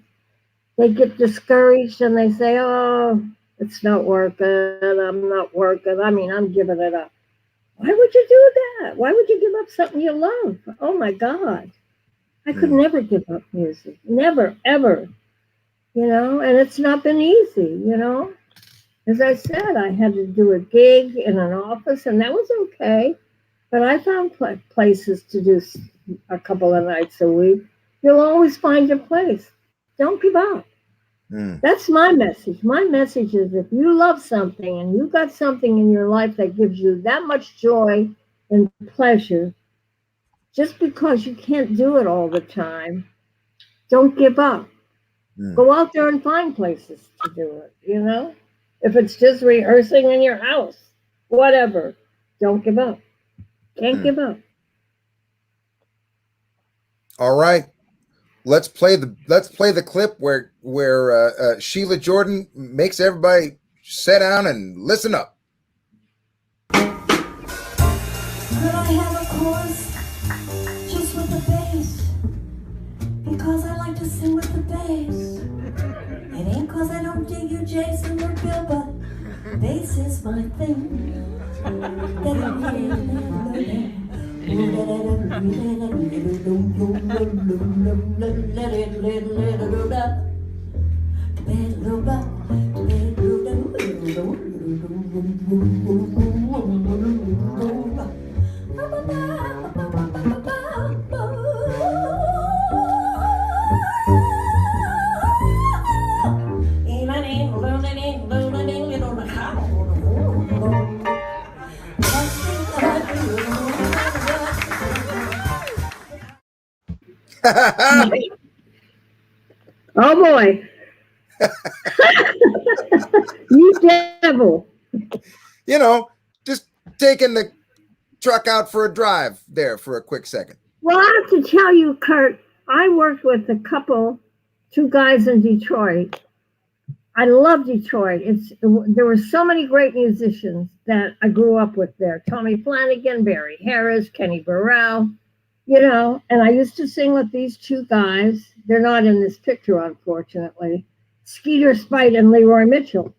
They get discouraged and they say, "Oh, it's not working. I'm not working. I mean, I'm giving it up." Why would you do that? Why would you give up something you love? Oh my God. I could never give up music. Never, ever. And it's not been easy, As I said, I had to do a gig in an office, and that was okay. But I found places to do a couple of nights a week. You'll always find a place. Don't give up. That's my message. My message is, if you love something and you've got something in your life that gives you that much joy and pleasure, just because you can't do it all the time, don't give up. Go out there and find places to do it, If it's just rehearsing in your house, whatever, don't give up. Can't give up. All right. let's play the clip where Sheila Jordan makes everybody sit down and listen up. Could I have a chorus just with the bass? Because I like to sing with the bass. It ain't cause I don't dig you, Jason or Bill, but bass is my thing. Oh boy. You devil. You know, just taking the truck out for a drive there for a quick second. Well, I have to tell you, Kurt, I worked with two guys in Detroit. I love Detroit. There were so many great musicians that I grew up with there. Tommy Flanagan, Barry Harris, Kenny Burrell, you know, and I used to sing with these two guys. They're not in this picture, unfortunately. Skeeter Spite and Leroy Mitchell.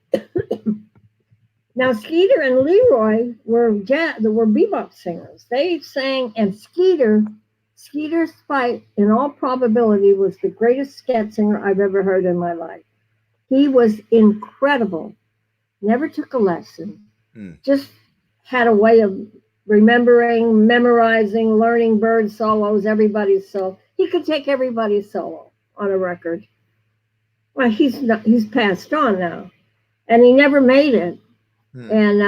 Now, Skeeter and Leroy were bebop singers. They sang, and Skeeter Spite, in all probability, was the greatest scat singer I've ever heard in my life. He was incredible. Never took a lesson. Just had a way of remembering, memorizing, learning bird solos, everybody's solo. He could take everybody's solo on a record. Well, he's passed on now, and he never made it. And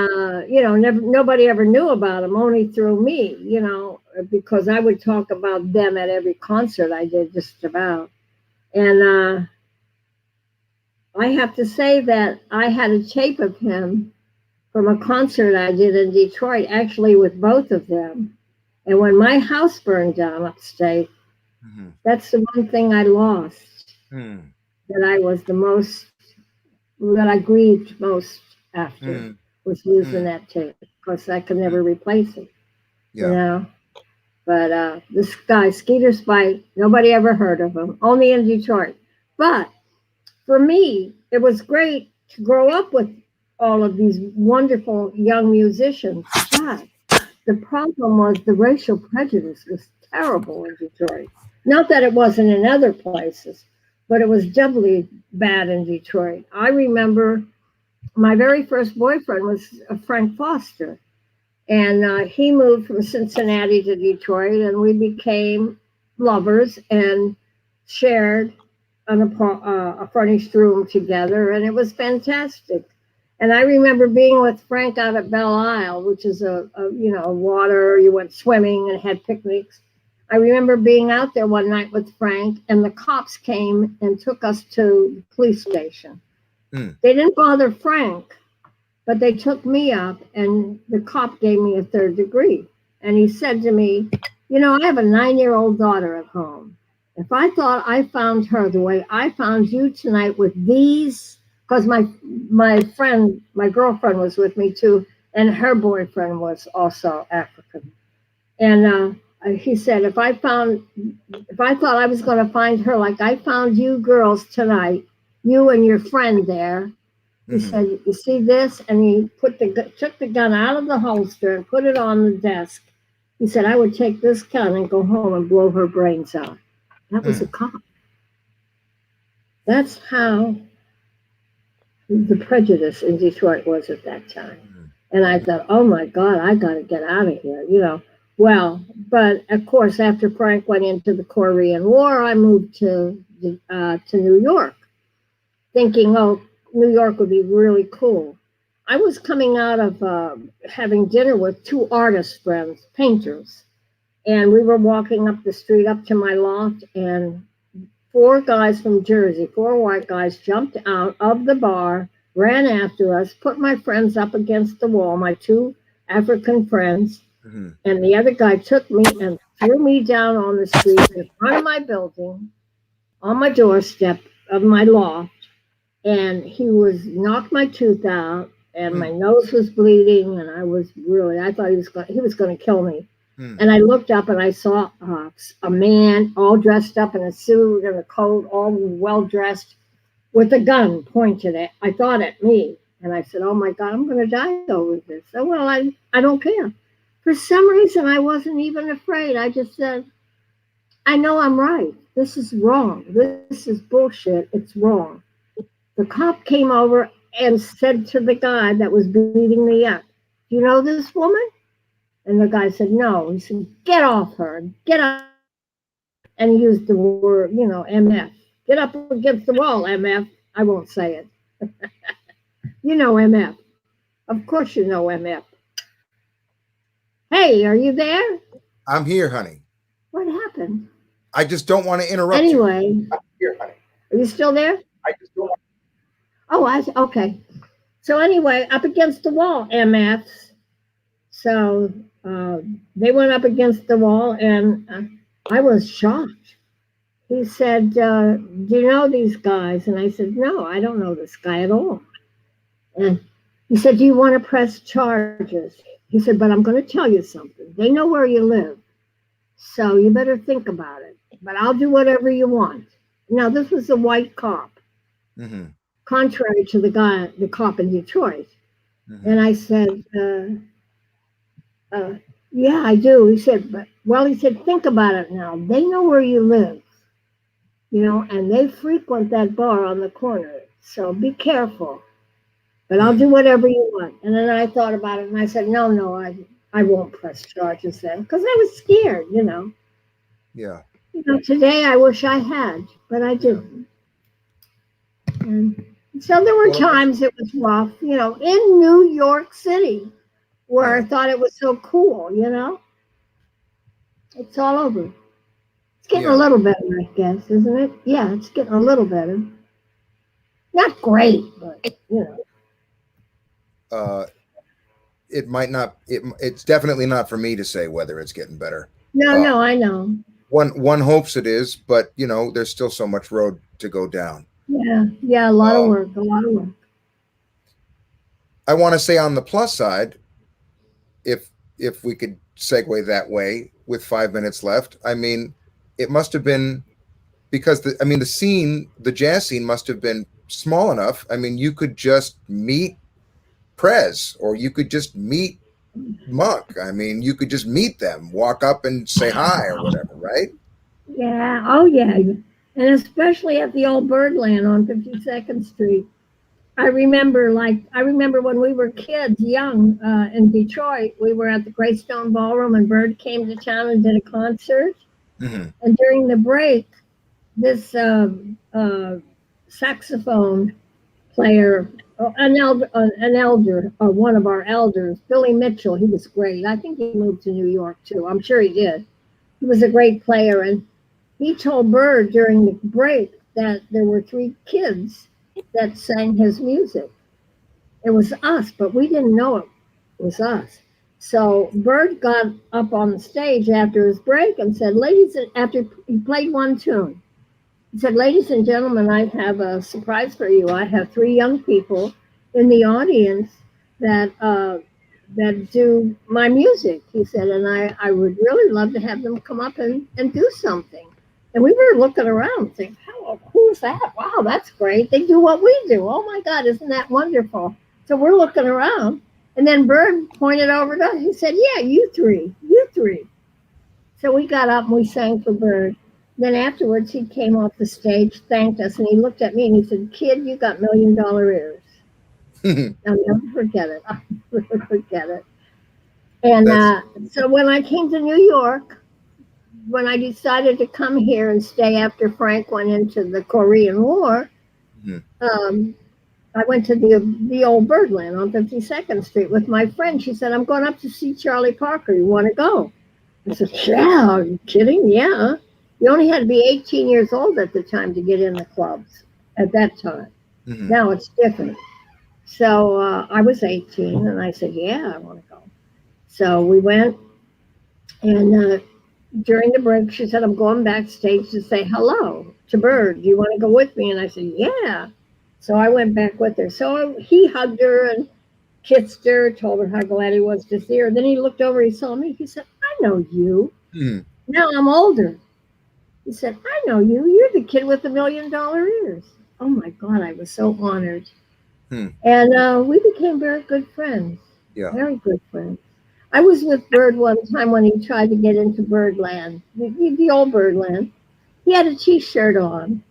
you know, nobody ever knew about him, only through me, you know, because I would talk about them at every concert I did, just about. And I have to say that I had a tape of him from a concert I did in Detroit, actually with both of them. And when my house burned down upstate, that's the one thing I lost, that I grieved most after, was losing that tape, because I could never replace it, you know. But this guy, Skeeter Spite, nobody ever heard of him, only in Detroit. But for me, it was great to grow up with all of these wonderful young musicians. But the problem was the racial prejudice was terrible in Detroit. Not that it wasn't in other places, but it was doubly bad in Detroit. I remember my very first boyfriend was Frank Foster, and he moved from Cincinnati to Detroit, and we became lovers and shared a furnished room together, and it was fantastic. And I remember being with Frank out at Belle Isle, which is a water, you went swimming and had picnics. I remember being out there one night with Frank, and the cops came and took us to the police station. They didn't bother Frank, but they took me up, and the cop gave me a 3rd degree. And he said to me, you know, I have a 9-year-old daughter at home. If I thought I found her the way I found you tonight with these, because my girlfriend was with me too, and her boyfriend was also African. And he said, if I thought I was going to find her like I found you girls tonight, you and your friend there, he said, you see this? And he took the gun out of the holster and put it on the desk. He said, I would take this gun and go home and blow her brains out. That was a cop. That's how the prejudice in Detroit was at that time. And I thought, oh my God, I got to get out of here, you know. Well, but of course, after Frank went into the Korean War, I moved to New York, thinking, oh, New York would be really cool. I was coming out of having dinner with 2 artist friends, painters, and we were walking up the street up to my loft, and 4 guys from Jersey, 4 white guys, jumped out of the bar, ran after us, put my friends up against the wall, my 2 African friends, and the other guy took me and threw me down on the street in front of my building, on my doorstep of my loft, and he was knocked my tooth out, and my nose was bleeding, and I thought he was going to kill me. And I looked up and I saw a man all dressed up in a suit and a coat, all well dressed, with a gun pointed at, I thought at me. And I said, oh my God, I'm going to die over this. So, well, I don't care. For some reason, I wasn't even afraid. I just said, I know I'm right. This is wrong. This is bullshit. It's wrong. The cop came over and said to the guy that was beating me up, do you know this woman? And the guy said, no. He said, get off her. Get up. And he used the word, MF. Get up against the wall, MF. I won't say it. You know MF. Of course you know MF. Hey, are you there? I'm here, honey. What happened? I just don't want to interrupt anyway, you. I'm here, honey. Are you still there? I just don't want okay. So anyway, up against the wall, MFs. So they went up against the wall, and I was shocked. He said, do you know these guys? And I said, no, I don't know this guy at all. And he said, do you want to press charges? He said, but I'm going to tell you something. They know where you live, so you better think about it. But I'll do whatever you want. Now, this was a white cop, contrary to the cop in Detroit. And I said, yeah, I do. He said, think about it now. They know where you live, and they frequent that bar on the corner. So be careful. But I'll do whatever you want. And then I thought about it, and I said, no, I won't press charges then, because I was scared, Yeah. Today I wish I had, but I didn't. And so there were times it was rough, in New York City, where I thought it was so cool, It's all over. It's getting a little better, I guess, isn't it? Yeah, it's getting a little better. Not great, but, It might not. It's definitely not for me to say whether it's getting better. No, I know. One hopes it is, but there's still so much road to go down. Yeah, a lot of work. I want to say on the plus side, if we could segue that way with 5 minutes left, I mean, it must have been because the jazz scene must have been small enough. I mean, you could just meet Prez, or you could just meet Monk. I mean, you could just meet them, walk up and say hi or whatever, right? Yeah. Oh, yeah. And especially at the old Birdland on 52nd Street. I remember when we were kids, young, in Detroit, we were at the Greystone Ballroom, and Bird came to town and did a concert. And during the break, this saxophone player, an elder, one of our elders, Billy Mitchell, he was great. I think he moved to New York too. I'm sure he did. He was a great player, and he told Bird during the break that there were 3 kids that sang his music. It was us, but we didn't know it was us. So Bird got up on the stage after his break and said, after he played one tune, he said, ladies and gentlemen, I have a surprise for you. I have 3 young people in the audience that do my music, he said, and I would really love to have them come up and do something. And we were looking around thinking, who's that? Wow, that's great. They do what we do. Oh my God, isn't that wonderful? So we're looking around, and then Bird pointed over to us. He said, yeah, you three. So we got up and we sang for Bird. Then afterwards, he came off the stage, thanked us, and he looked at me and he said, kid, you got $1 million ears. I'll never forget it. And so when I came to New York, when I decided to come here and stay after Frank went into the Korean War, I went to the old Birdland on 52nd Street with my friend. She said, I'm going up to see Charlie Parker. You want to go? I said, yeah, are you kidding? Yeah. You only had to be 18 years old at the time to get in the clubs at that time. Now it's different. So I was 18, and I said, yeah, I want to go. So we went, and during the break, she said, I'm going backstage to say hello to Bird. Do you want to go with me? And I said, yeah. So I went back with her. So he hugged her and kissed her, told her how glad he was to see her. Then he looked over, he saw me. He said, I know you. Now I'm older. He said, I know you. You're the kid with the $1 million ears. Oh my God, I was so honored. And we became very good friends. Yeah. Very good friends. I was with Bird one time when he tried to get into Birdland, the old Birdland. He had a T-shirt on.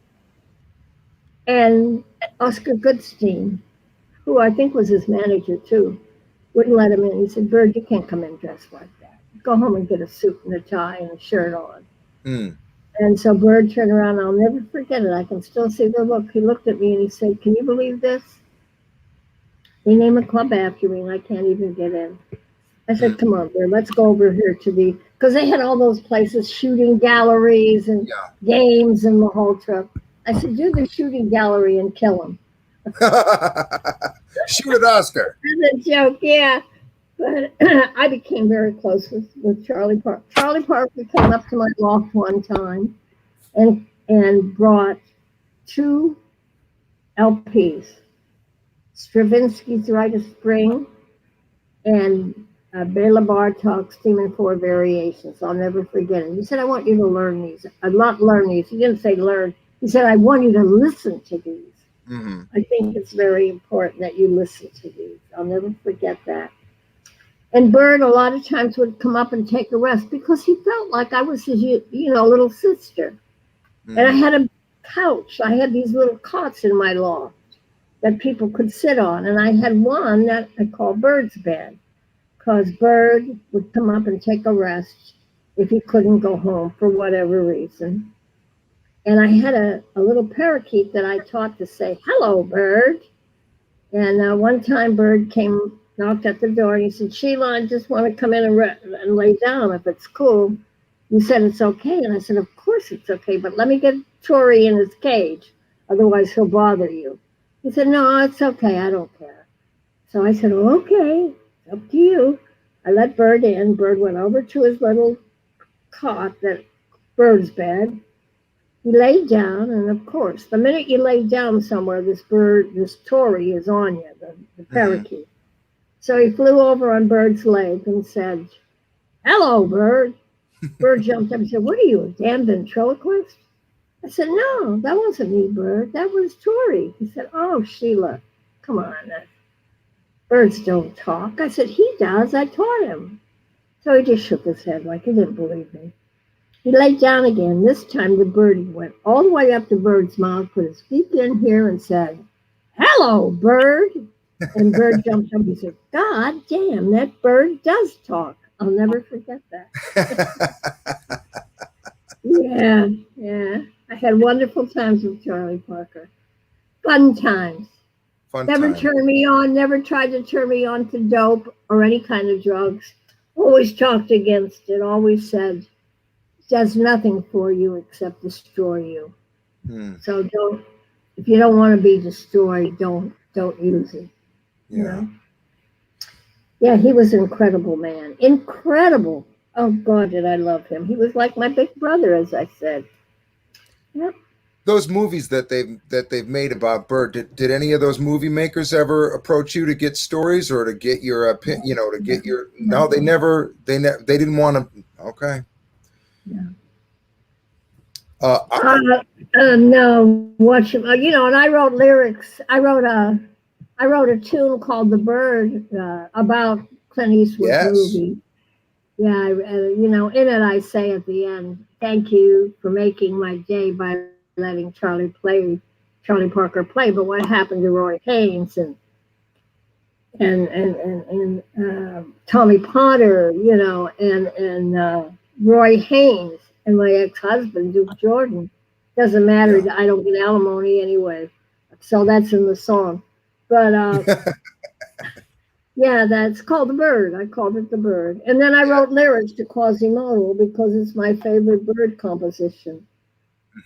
And Oscar Goodstein, who I think was his manager too, wouldn't let him in. He said, Bird, you can't come in dressed like that. Go home and get a suit and a tie and a shirt on. And so Bird turned around. I'll never forget it. I can still see the look. He looked at me and he said, can you believe this? They name a club after me and I can't even get in. I said, come on, Bird, let's go over here to because they had all those places, shooting galleries and games and the whole trip. I said, do the shooting gallery and kill him. Shoot at Oscar. That's a joke, yeah. But I became very close with Charlie Parker. Charlie Parker came up to my loft one time and brought 2 LPs, Stravinsky's Rite of Spring and Bela Bartok's Steam and 4 Variations. I'll never forget it. He said, I want you to learn these. I'd not learn these. He didn't say learn. He said, I want you to listen to these. I think it's very important that you listen to these. I'll never forget that. And Bird a lot of times would come up and take a rest because he felt like I was his, little sister. And I had a couch. I had these little cots in my loft that people could sit on. And I had one that I call Bird's bed because Bird would come up and take a rest if he couldn't go home for whatever reason. And I had a little parakeet that I taught to say, hello, Bird. And one time Bird knocked at the door and he said, Sheila, I just want to come in and lay down if it's cool. You said it's okay. And I said, of course it's okay, but let me get Tori in his cage. Otherwise he'll bother you. He said, no, it's okay. I don't care. So I said, oh, okay, it's up to you. I let Bird in. Bird went over to his little cot, that Bird's bed. He laid down, and of course, the minute you lay down somewhere, this Tory is on you, the parakeet. So he flew over on Bird's leg and said, hello, Bird. Bird jumped up and said, what are you, a damn ventriloquist? I said, no, that wasn't me, Bird. That was Tory. He said, oh, Sheila, come on. Birds don't talk. I said, he does. I taught him. So he just shook his head like he didn't believe me. He laid down again. This time the bird went all the way up to Bird's mouth, put his feet in here and said, hello, Bird. And Bird jumped up and said, God damn, that bird does talk. I'll never forget that. Yeah. I had wonderful times with Charlie Parker. Fun times. Never turned me on, never tried to turn me on to dope or any kind of drugs. Always talked against it, always said, does nothing for you except destroy you. So if you don't want to be destroyed, don't use it. You know? Yeah, he was an incredible man. Incredible. Oh God, did I love him. He was like my big brother, as I said. Yep. Those movies that they've made about Bird, did any of those movie makers ever approach you to get stories or to get your opinion, to get your no, they didn't want to. Okay. Yeah. No, watch him. And I wrote lyrics. I wrote a tune called "The Bird" about Clint Eastwood's movie. Yeah, in it I say at the end, "Thank you for making my day by letting Charlie Parker play." But what happened to Roy Haynes and Tommy Potter, and Roy Haynes and my ex-husband, Duke Jordan. Doesn't matter. Yeah. I don't get alimony anyway. So that's in the song. But yeah, that's called The Bird. I called it The Bird. And then I wrote lyrics to Quasimodo because it's my favorite Bird composition.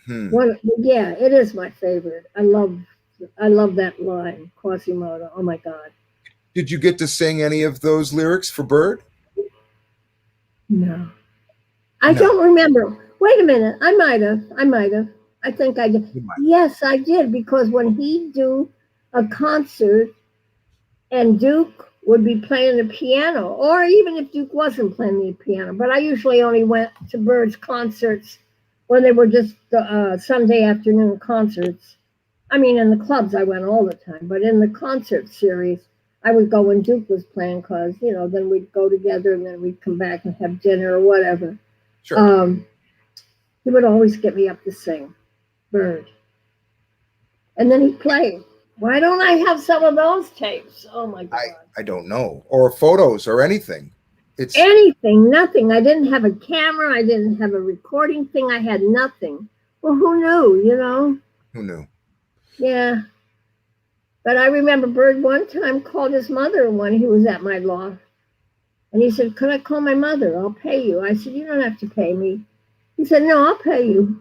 Yeah, it is my favorite. I love that line, Quasimodo. Oh my God. Did you get to sing any of those lyrics for Bird? No. I No. don't remember. Wait a minute. I might have. I think I did. You might. Yes, I did, because when he'd do a concert and Duke would be playing the piano, or even if Duke wasn't playing the piano, but I usually only went to Bird's concerts when they were just Sunday afternoon concerts. I mean, in the clubs I went all the time, but in the concert series, I would go when Duke was playing, because, you know, then we'd go together and then we'd come back and have dinner or whatever. Sure. He would always get me up to sing, Bird. And then he'd play. Why don't I have some of those tapes? Oh my God. I don't know, or photos or anything. It's Anything, nothing. I didn't have a camera. I didn't have a recording thing. I had nothing. Well, who knew, you know? who knew? Yeah. But I remember Bird one time called his mother when he was at my loft. And he said, could I call my mother? I'll pay you. I said, you don't have to pay me. He said, no, I'll pay you.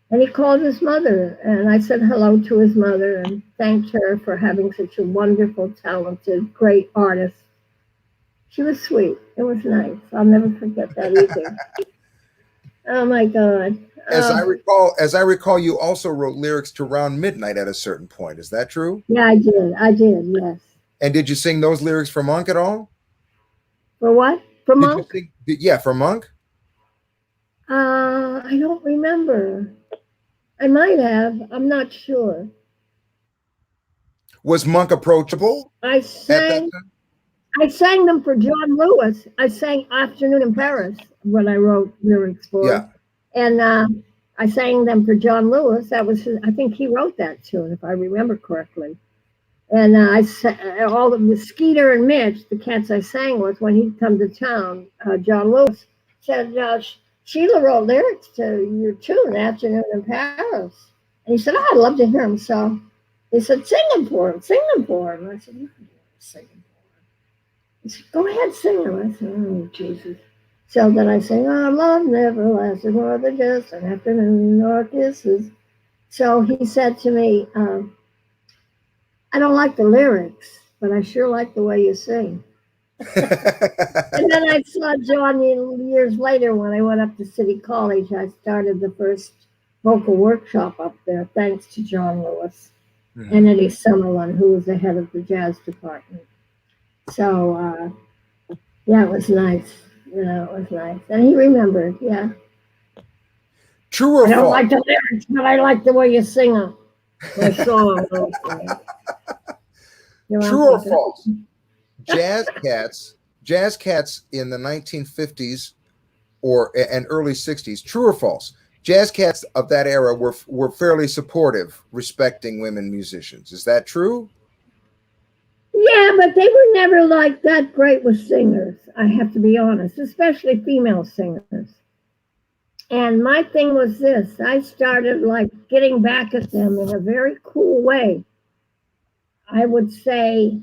And he called his mother. And I said hello to his mother and thanked her for having such a wonderful, talented, great artist. She was sweet. It was nice. I'll never forget that either. Oh my God. As I recall, you also wrote lyrics to Round Midnight at a certain point. Is that true? Yeah, I did, yes. And did you sing those lyrics for Monk at all? For what? For Did you Monk? yeah, for Monk. I don't remember. I might have. I'm not sure. Was Monk approachable I at that sang time? I sang them for John Lewis. I sang Afternoon in Paris when I wrote lyrics for Yeah. him. And I sang them for John Lewis. That was his, I think he wrote that tune, if I remember correctly. And I all of the Skeeter and Mitch, the cats I sang with, when he'd come to town, John Lewis said, Sheila wrote lyrics to your tune, Afternoon in Paris. And he said, oh, I'd love to hear them. So he said, sing them for him, sing them for him. I said, you can sing them for him. He said, go ahead, sing them. I said, oh, Jesus. So then I sang, our love never lasted more than just an afternoon or kisses. So he said to me, I don't like the lyrics, but I sure like the way you sing. And then I saw John years later when I went up to City College. I started the first vocal workshop up there, thanks to John Lewis and Eddie Summerlin, who was the head of the jazz department. So, yeah, it was nice. You know, it was nice. And he remembered, yeah. True or I don't false? like the lyrics, but I like the way you sing them. My song. True or false? Jazz cats in the 1950s and early 60s. True or false? Jazz cats of that era were fairly supportive, respecting women musicians. Is that true? Yeah, but they were never like that great with singers, I have to be honest, especially female singers. And my thing was this, I started like getting back at them in a very cool way. I would say,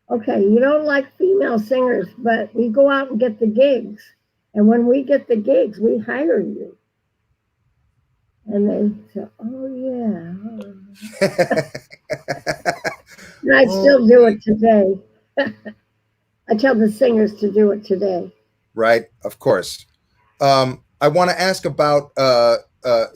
okay, you don't like female singers, but we go out and get the gigs. And when we get the gigs, we hire you. And they said, oh, yeah. And I still do it today. I tell the singers to do it today. Right, of course. I want to ask about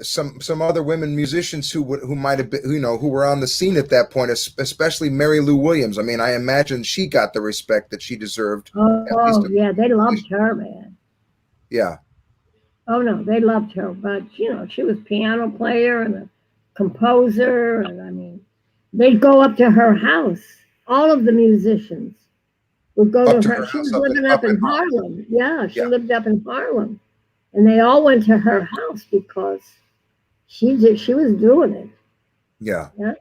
some other women musicians who might have been, who were on the scene at that point, especially Mary Lou Williams. I mean, I imagine she got the respect that she deserved. Oh, yeah, they loved her, man. Yeah. Oh, no, they loved her. But, she was piano player and a composer. And, I mean, they'd go up to her house. All of the musicians would go to her. She was living up in Harlem. Yeah, she lived up in Harlem. And they all went to her house because she was doing it. Yeah. Yeah.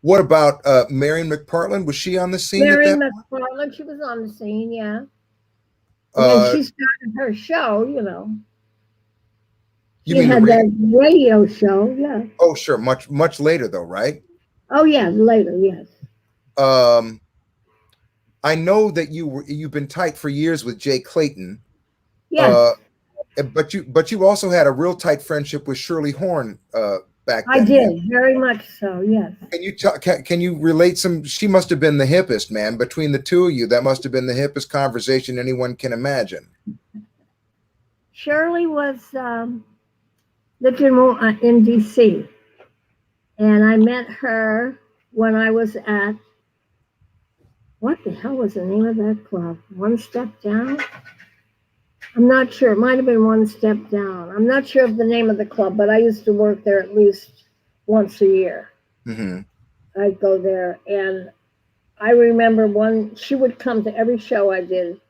What about Marion McPartland? Was she on the scene? Marion McPartland, she was on the scene, yeah. And she started her show, You she mean had that radio show, yeah. Oh, sure. Much later, though, right? Oh, yeah, later, yes. I know that you've been tight for years with Jay Clayton. Yes. But you also had a real tight friendship with Shirley Horn back then. I did, very much so, yes. Can you relate some? She must have been the hippest, man. Between the two of you, that must have been the hippest conversation anyone can imagine. Shirley was lived in D.C. and I met her when I was at, what the hell was the name of that club? One Step Down? I'm not sure. It might have been One Step Down. I'm not sure of the name of the club, but I used to work there at least once a year. Mm-hmm. I'd go there, and I remember she would come to every show I did.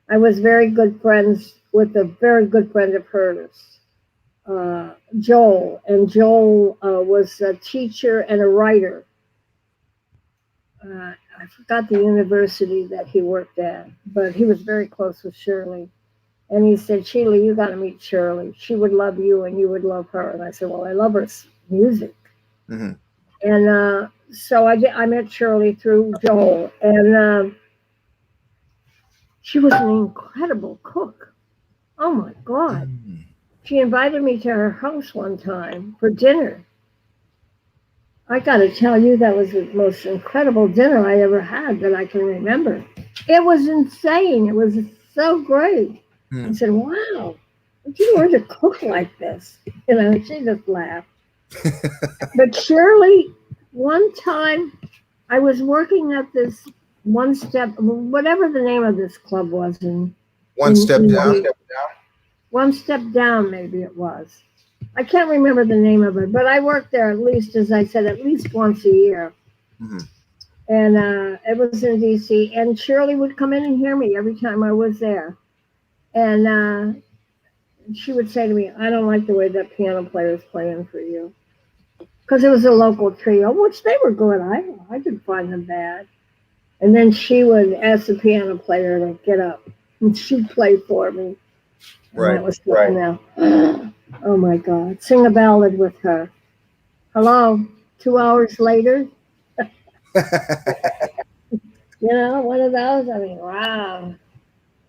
I was very good friends with a very good friend of hers, Joel. And Joel was a teacher and a writer. I forgot the university that he worked at, but he was very close with Shirley. And he said, Sheila, you got to meet Shirley. She would love you and you would love her. And I said, well, I love her music. Mm-hmm. And so I met Shirley through Joel. And she was an incredible cook. Oh, my God. Mm-hmm. She invited me to her house one time for dinner. I got to tell you, that was the most incredible dinner I ever had that I can remember. It was insane. It was so great. I said, wow, did you learn to cook like this? You know, she just laughed. But Shirley, one time I was working at this One Step, whatever the name of this club was. One Step Down? One Step Down, maybe it was. I can't remember the name of it, but I worked there at least, as I said, at least once a year. Mm-hmm. And it was in D.C. And Shirley would come in and hear me every time I was there. And she would say to me, I don't like the way that piano player is playing for you. Because it was a local trio, which they were good. I didn't find them bad. And then she would ask the piano player to get up. And she'd play for me. Right, that was right. Now. Oh, my God. Sing a ballad with her. Hello, 2 hours later. One of those. I mean, wow.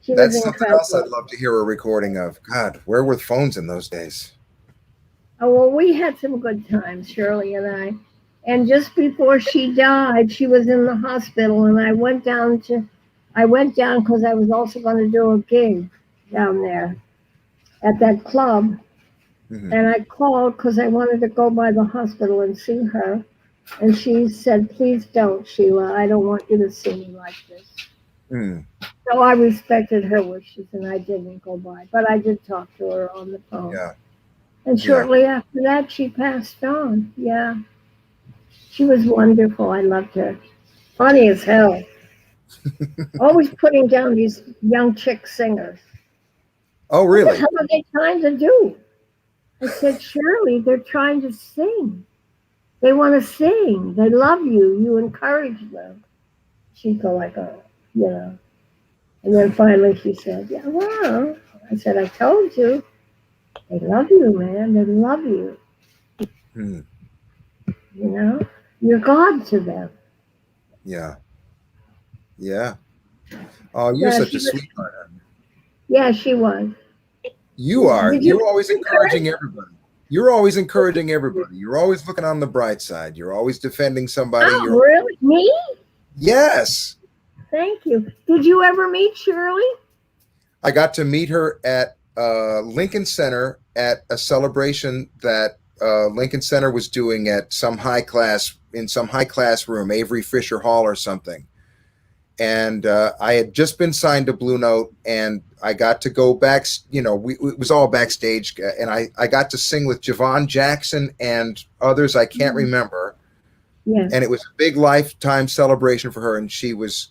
That's something else I'd love to hear a recording of. God, where were phones in those days? Oh, well, we had some good times, Shirley and I. And just before she died, she was in the hospital, and I went down because I was also going to do a gig down there at that club. Mm-hmm. And I called because I wanted to go by the hospital and see her. And she said, please don't, Sheila. I don't want you to see me like this. Mm. So I respected her wishes, and I didn't go by. But I did talk to her on the phone. Yeah. And shortly after that, she passed on. Yeah. She was wonderful. I loved her. Funny as hell. Always putting down these young chick singers. Oh, really? What the hell are they trying to do? I said, Shirley, they're trying to sing. They want to sing. They love you. You encourage them. She'd go like, oh, And then finally she said, yeah, well, I said, I told you. They love you, man. They love you. Hmm. You're God to them. Yeah. Yeah. Oh, you're such a sweetheart. Yeah, she was. You are. You're always encouraging everybody. You're always encouraging everybody. You're always looking on the bright side. You're always defending somebody. Oh, really? Me? Yes. Thank you. Did you ever meet Shirley? I got to meet her at Lincoln Center at a celebration that Lincoln Center was doing at some high class room, Avery Fisher Hall or something. And I had just been signed to Blue Note, and I got to go back. It was all backstage, and I got to sing with Javon Jackson and others I can't remember. Yeah. And it was a big lifetime celebration for her. And she was,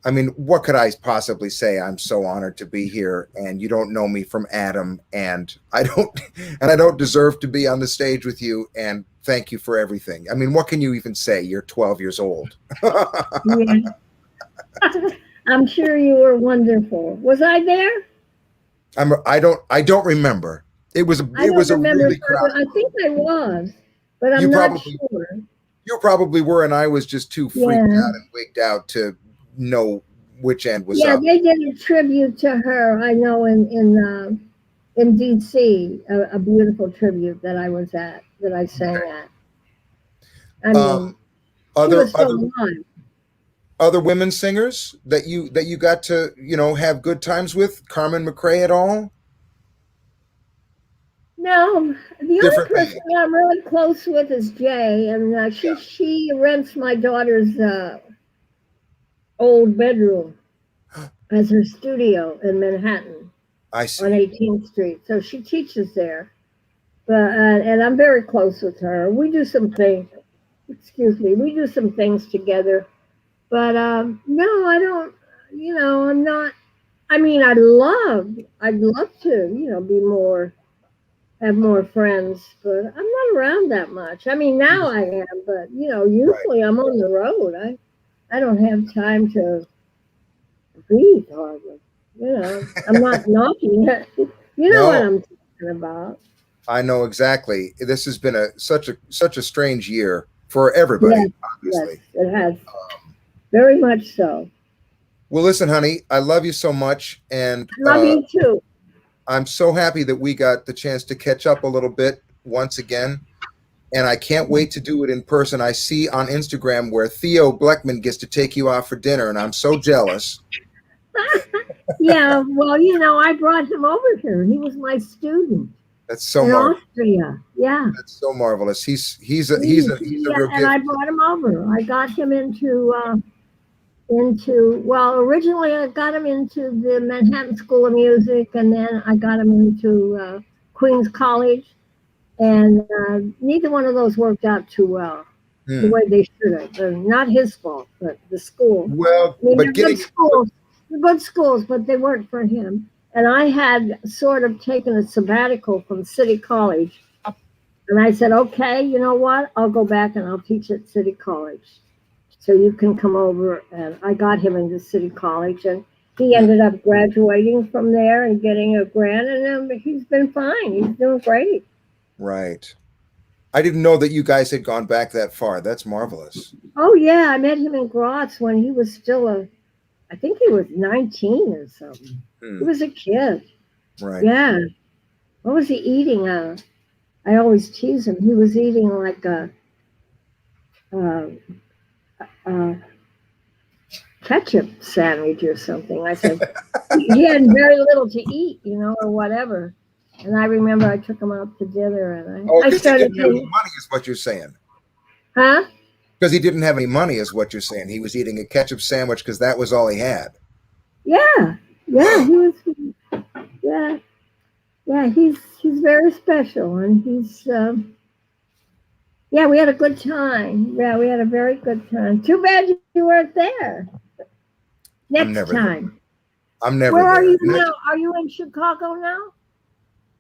I mean, what could I possibly say? I'm so honored to be here, and you don't know me from Adam, and I don't deserve to be on the stage with you. And thank you for everything. I mean, what can you even say? You're 12 years old. Yeah. I'm sure you were wonderful. Was I there? I don't remember. It was a really crowd. I think I was, but I'm not sure. You probably were, and I was just too freaked out and wigged out to know which end was up. Yeah, they did a tribute to her. I know in D.C. a beautiful tribute that I was at, that I sang at. I mean, other women singers that you got to have good times with, Carmen McRae at all? No, the only Different person band. that I'm really close with is Jay, and she rents my daughter's old bedroom as her studio in Manhattan I on see. 18th Street. So she teaches there, but and I'm very close with her. We do some things. Excuse me. We do some things together, but no, I don't. You know, I'm not. I mean, I'd love to, have more friends, but I'm not around that much. I mean, now I am, but Right. usually I'm on the road. I don't have time to breathe hardly. I'm not knocking it. You know what No, I'm talking about. I know exactly. This has been such a strange year for Yes, everybody, yes, obviously. it has. Very much so. Well, listen, honey, I love you so much, and I love you too. I'm so happy that we got the chance to catch up a little bit once again. And I can't wait to do it in person. I see on Instagram where Theo Bleckman gets to take you out for dinner, and I'm so jealous. Yeah, well, I brought him over here. He was my student That's so in marvelous. Austria. Yeah. That's so marvelous. He's a real And I gift. brought him over. I got him well, originally I got him into the Manhattan School of Music, and then I got him into Queens College, and neither one of those worked out too well the way they should have. Not his fault, but the school. Well, I mean, but they're good schools, but they weren't for him. And I had sort of taken a sabbatical from City College, and I said, okay, you know what? I'll go back and I'll teach at City College. So you can come over, and I got him into City College, and he ended up graduating from there and getting a grant, and he's been fine. He's doing great. right. I didn't know that you guys had gone back that far. That's marvelous. Oh yeah, I met him in Graz when he was still I think he was 19 or something. He was a kid. Right. Yeah. What was he eating? I always tease him. He was eating like a ketchup sandwich or something. I said he had very little to eat, or whatever. And I remember I took him out to dinner, and Oh, I because he started didn't have any thinking, money, is what you're saying. huh? Because he didn't have any money, is what you're saying. He was eating a ketchup sandwich because that was all he had. Yeah, he was. Yeah, he's very special, and he's. Yeah, we had a good time. Yeah, we had a very good time. Too bad you weren't there. Next never time. I'm never Where are there. you now? Are you in Chicago now?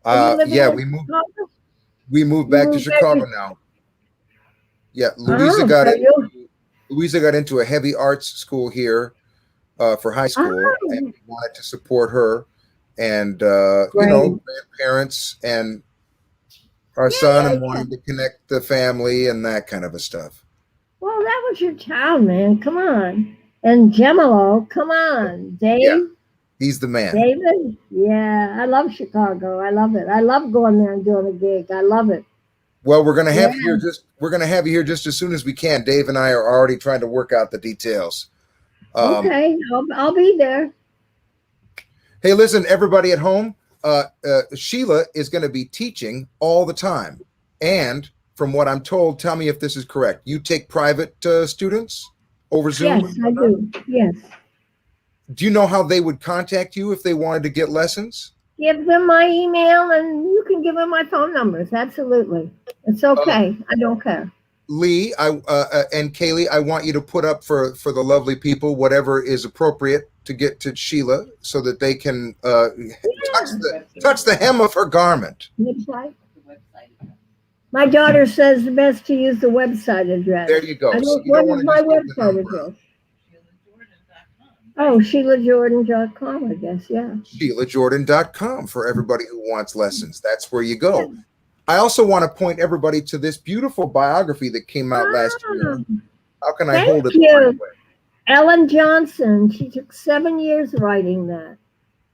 Yeah, Chicago? we moved back to moved back Chicago to- now. Yeah, Louisa got so it. you- Louisa got into a heavy arts school here for high school, and we wanted to support her and grandparents and our son, and wanted to connect the family and that kind of a stuff. Well, that was your town, man. Come on. And Gemolo, come on. Dave. Yeah. He's the man. David? Yeah, I love Chicago. I love it. I love going there and doing a gig. I love it. Well, we're gonna have you here just as soon as we can. Dave and I are already trying to work out the details. Okay, I'll be there. Hey, listen, everybody at home. Sheila is going to be teaching all the time, and from what I'm told, tell me if this is correct. You take private students over Zoom? Yes, I do. Yes. Do you know how they would contact you if they wanted to get lessons? Give them my email, and you can give them my phone numbers. Absolutely. It's okay. I don't care. Lee, and Kaylee, I want you to put up for the lovely people whatever is appropriate to get to Sheila so that they can touch the hem of her garment. Website? My daughter says the best to use the website address. There you go. I So don't, you don't what is wanna my just give the website number. address? Oh, SheilaJordan.com, I guess, yeah. SheilaJordan.com for everybody who wants lessons. That's where you go. I also want to point everybody to this beautiful biography that came out last year. How can I hold it? Thank the right you. way? Ellen Johnson, she took 7 years writing that.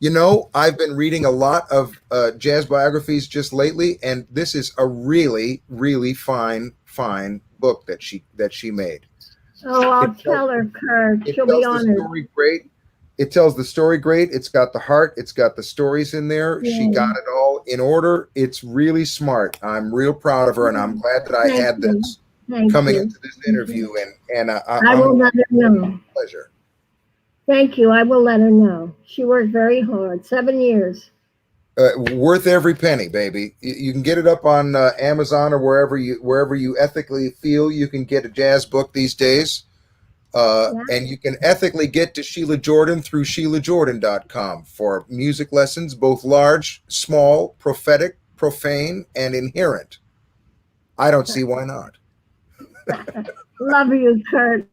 You know, I've been reading a lot of jazz biographies just lately, and this is a really, really fine book that she made. Oh, I'll tell her, Kurt. She'll be honored. It tells the story great. It's got the heart. It's got the stories in there. Yeah. She got it all in order. It's really smart. I'm real proud of her, and I'm glad that I Thank had you. this Thank coming you. into this interview. And I I'm will let her know. pleasure. Thank you. I will let her know. She worked very hard. 7 years. Worth every penny, baby. You can get it up on Amazon or wherever you ethically feel you can get a jazz book these days. And you can ethically get to Sheila Jordan through SheilaJordan.com for music lessons, both large, small, prophetic, profane, and inherent. I don't see why not. Love you, Kurt.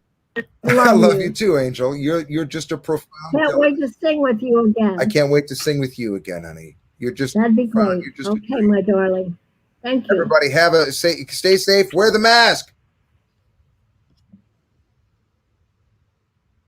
I love you too, Angel. You're just a profound. Can't wait to sing with you again. I can't wait to sing with you again, honey. You're just That'd be profound. great. You're just Okay, my darling. Thank you. Everybody stay safe. Wear the mask.